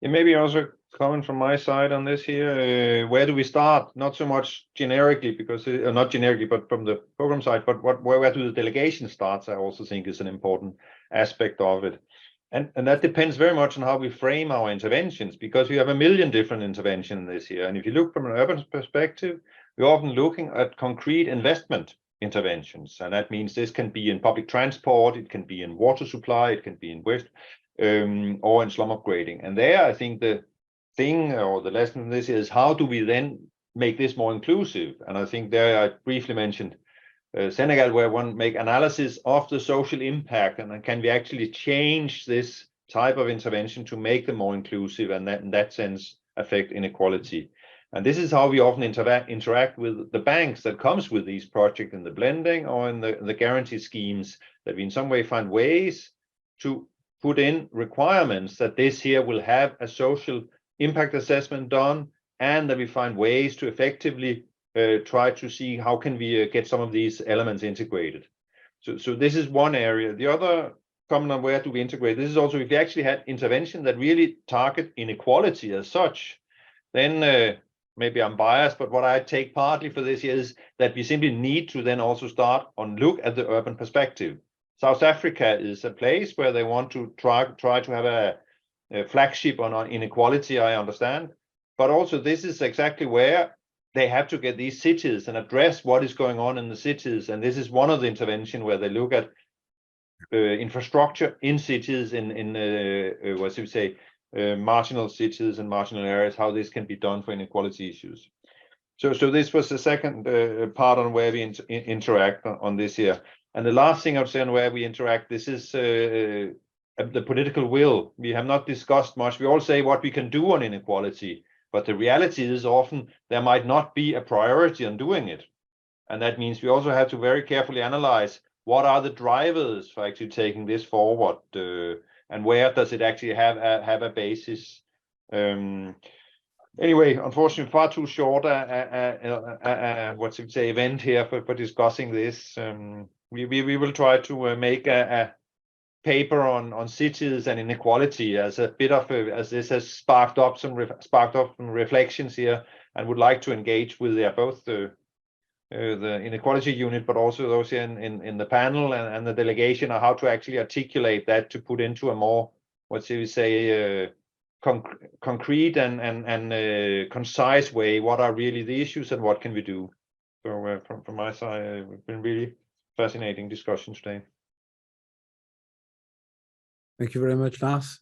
Yeah, maybe also comment from my side on this here. Where do we start? Not so much generically, because not generically, but from the program side, but where do the delegation starts, I also think is an important aspect of it. And that depends very much on how we frame our interventions, because we have a million different interventions this year. And if you look from an urban perspective, we're often looking at concrete investment interventions. And that means this can be in public transport, it can be in water supply, it can be in waste, or in slum upgrading. And there, I think the thing or the lesson in this is, how do we then make this more inclusive? And I think there I briefly mentioned Senegal, where one make analysis of the social impact, and can we actually change this type of intervention to make them more inclusive, and that in that sense affect inequality. And this is how we often interact with the banks that comes with these projects in the blending or in the guarantee schemes, that we in some way find ways to put in requirements that this here will have a social impact assessment done, and that we find ways to effectively try to see how can we get some of these elements integrated. So this is one area. The other comment on where do we integrate. This is also if you actually had intervention that really target inequality as such, then maybe I'm biased, but what I take partly for this is that we simply need to then also start on look at the urban perspective. South Africa is a place where they want to try to have a flagship on inequality, I understand, but also this is exactly where they have to get these cities and address what is going on in the cities, and this is one of the intervention where they look at infrastructure in cities, in what should we say, marginal cities and marginal areas, how this can be done for inequality issues. So this was the second part on where we interact on this here. And the last thing I would say on where we interact, this is the political will. We have not discussed much. We all say what we can do on inequality, but the reality is often there might not be a priority on doing it. And that means we also have to very carefully analyze what are the drivers for actually taking this forward, and where does it actually have a basis. Anyway, unfortunately, far too short what should we say event here for discussing this. We will try to make a paper on cities and inequality as a bit of as this has sparked up some reflections here, and would like to engage with both the inequality unit, but also those in the panel and the delegation, on how to actually articulate that to put into a more, what should we say, concrete and concise way, what are really the issues and what can we do. So from my side, it's been really fascinating discussion today. Thank you very much, Lars.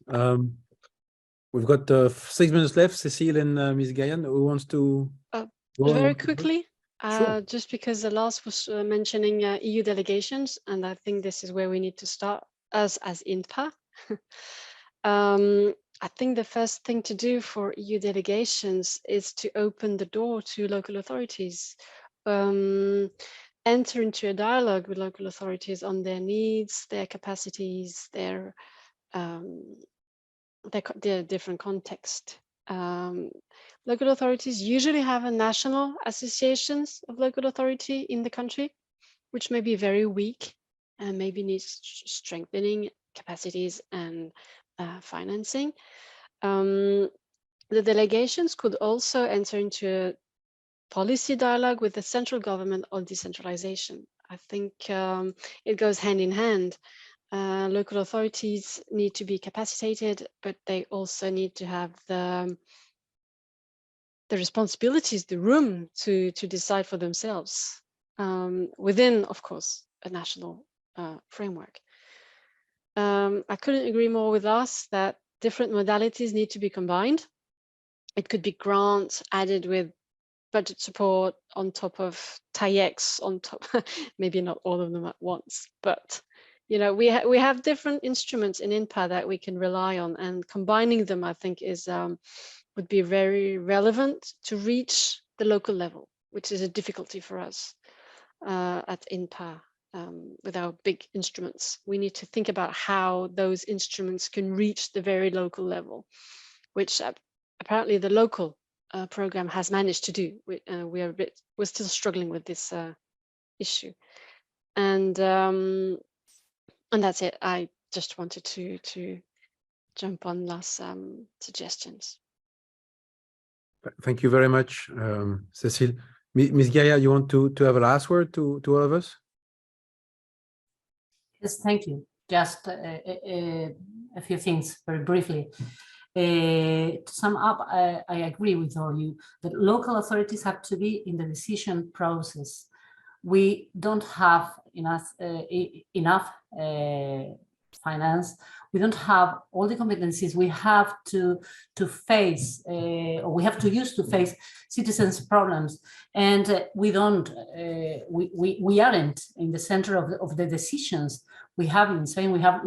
We've got 6 minutes left. Cecile and Ms. Gayan, who wants to go on? Very quickly, Sure. just because Lars was mentioning EU delegations, and I think this is where we need to start us as INTPA. I think the first thing to do for EU delegations is to open the door to local authorities, enter into a dialogue with local authorities on their needs, their capacities, their different context. Local authorities usually have a national associations of local authority in the country, which may be very weak and maybe needs strengthening capacities and financing. The delegations could also enter into a policy dialogue with the central government on decentralization. I think it goes hand in hand. Local authorities need to be capacitated, but they also need to have the responsibilities, the room to decide for themselves within, of course, a national framework. I couldn't agree more with us that different modalities need to be combined. It could be grants added with budget support on top of TAIEX on top, maybe not all of them at once, but you know, we have different instruments in INTPA that we can rely on, and combining them, I think, is would be very relevant to reach the local level, which is a difficulty for us at INTPA with our big instruments. We need to think about how those instruments can reach the very local level, which apparently the local program has managed to do. We're still struggling with this issue, and that's it. I just wanted to jump on last suggestions. Thank you very much, Cecile. Ms. Gaia, you want to have a last word to all of us? Yes, thank you. Just a few things very briefly. To sum up, I agree with all you that local authorities have to be in the decision process. We don't have enough finance. We don't have all the competencies we have to face, or we have to use to face citizens' problems, and we aren't in the center of the decisions. We have in Spain, we have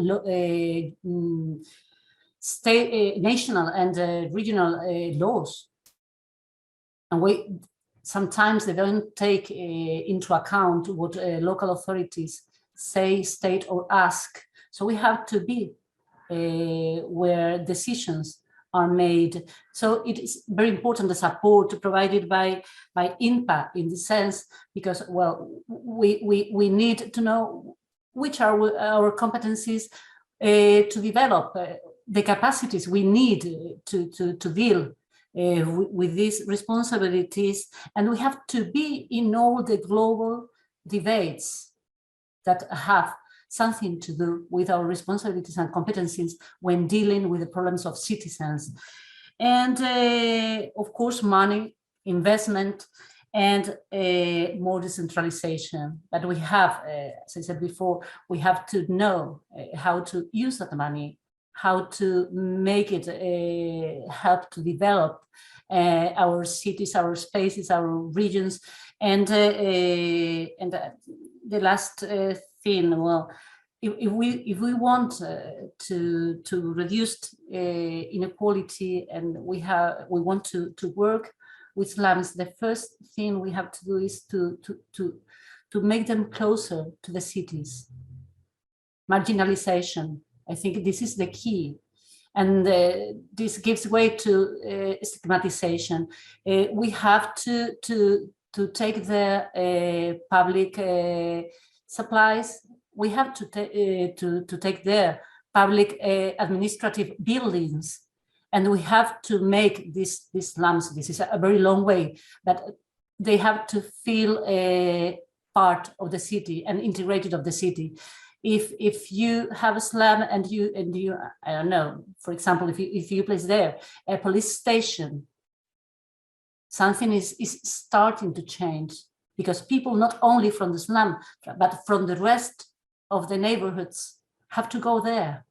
state, national and regional laws, and sometimes they don't take into account what local authorities say, state, or ask. So we have to be where decisions are made. So it is very important, the support provided by INTPA in the sense, because, well, we need to know which are our competencies, to develop the capacities we need to deal with these responsibilities, and we have to be in all the global debates that have something to do with our responsibilities and competencies when dealing with the problems of citizens. And of course, money, investment, and more decentralization. But we have, as I said before, we have to know how to use that money, how to make it help to develop our cities, our spaces, our regions. And the last thing, well, if we want to reduce inequality, and we want to work with slums, the first thing we have to do is to make them closer to the cities. Marginalization, I think this is the key. And this gives way to stigmatization. We have to take the public supplies. We have to take their public administrative buildings, and we have to make these slums. This is a very long way, but they have to feel a part of the city and integrated of the city. If you have a slum and you I don't know, for example, if you place there a police station, something is starting to change, because people not only from the slum but from the rest of the neighborhoods have to go there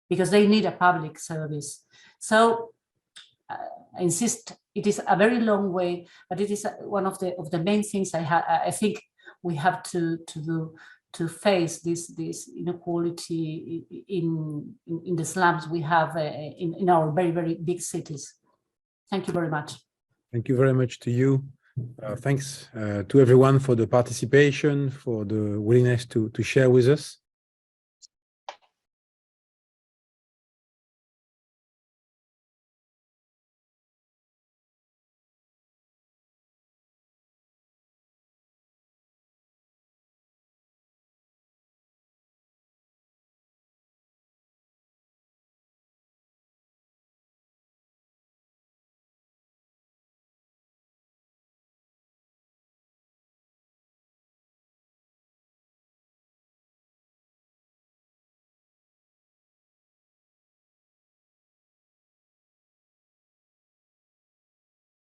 because they need a public service. So I insist, it is a very long way, but it is one of the main things I think we have to do to face this inequality in the slums we have in our very, very big cities. Thank you very much. Thank you very much to you. Thanks to everyone for the participation, for the willingness to share with us.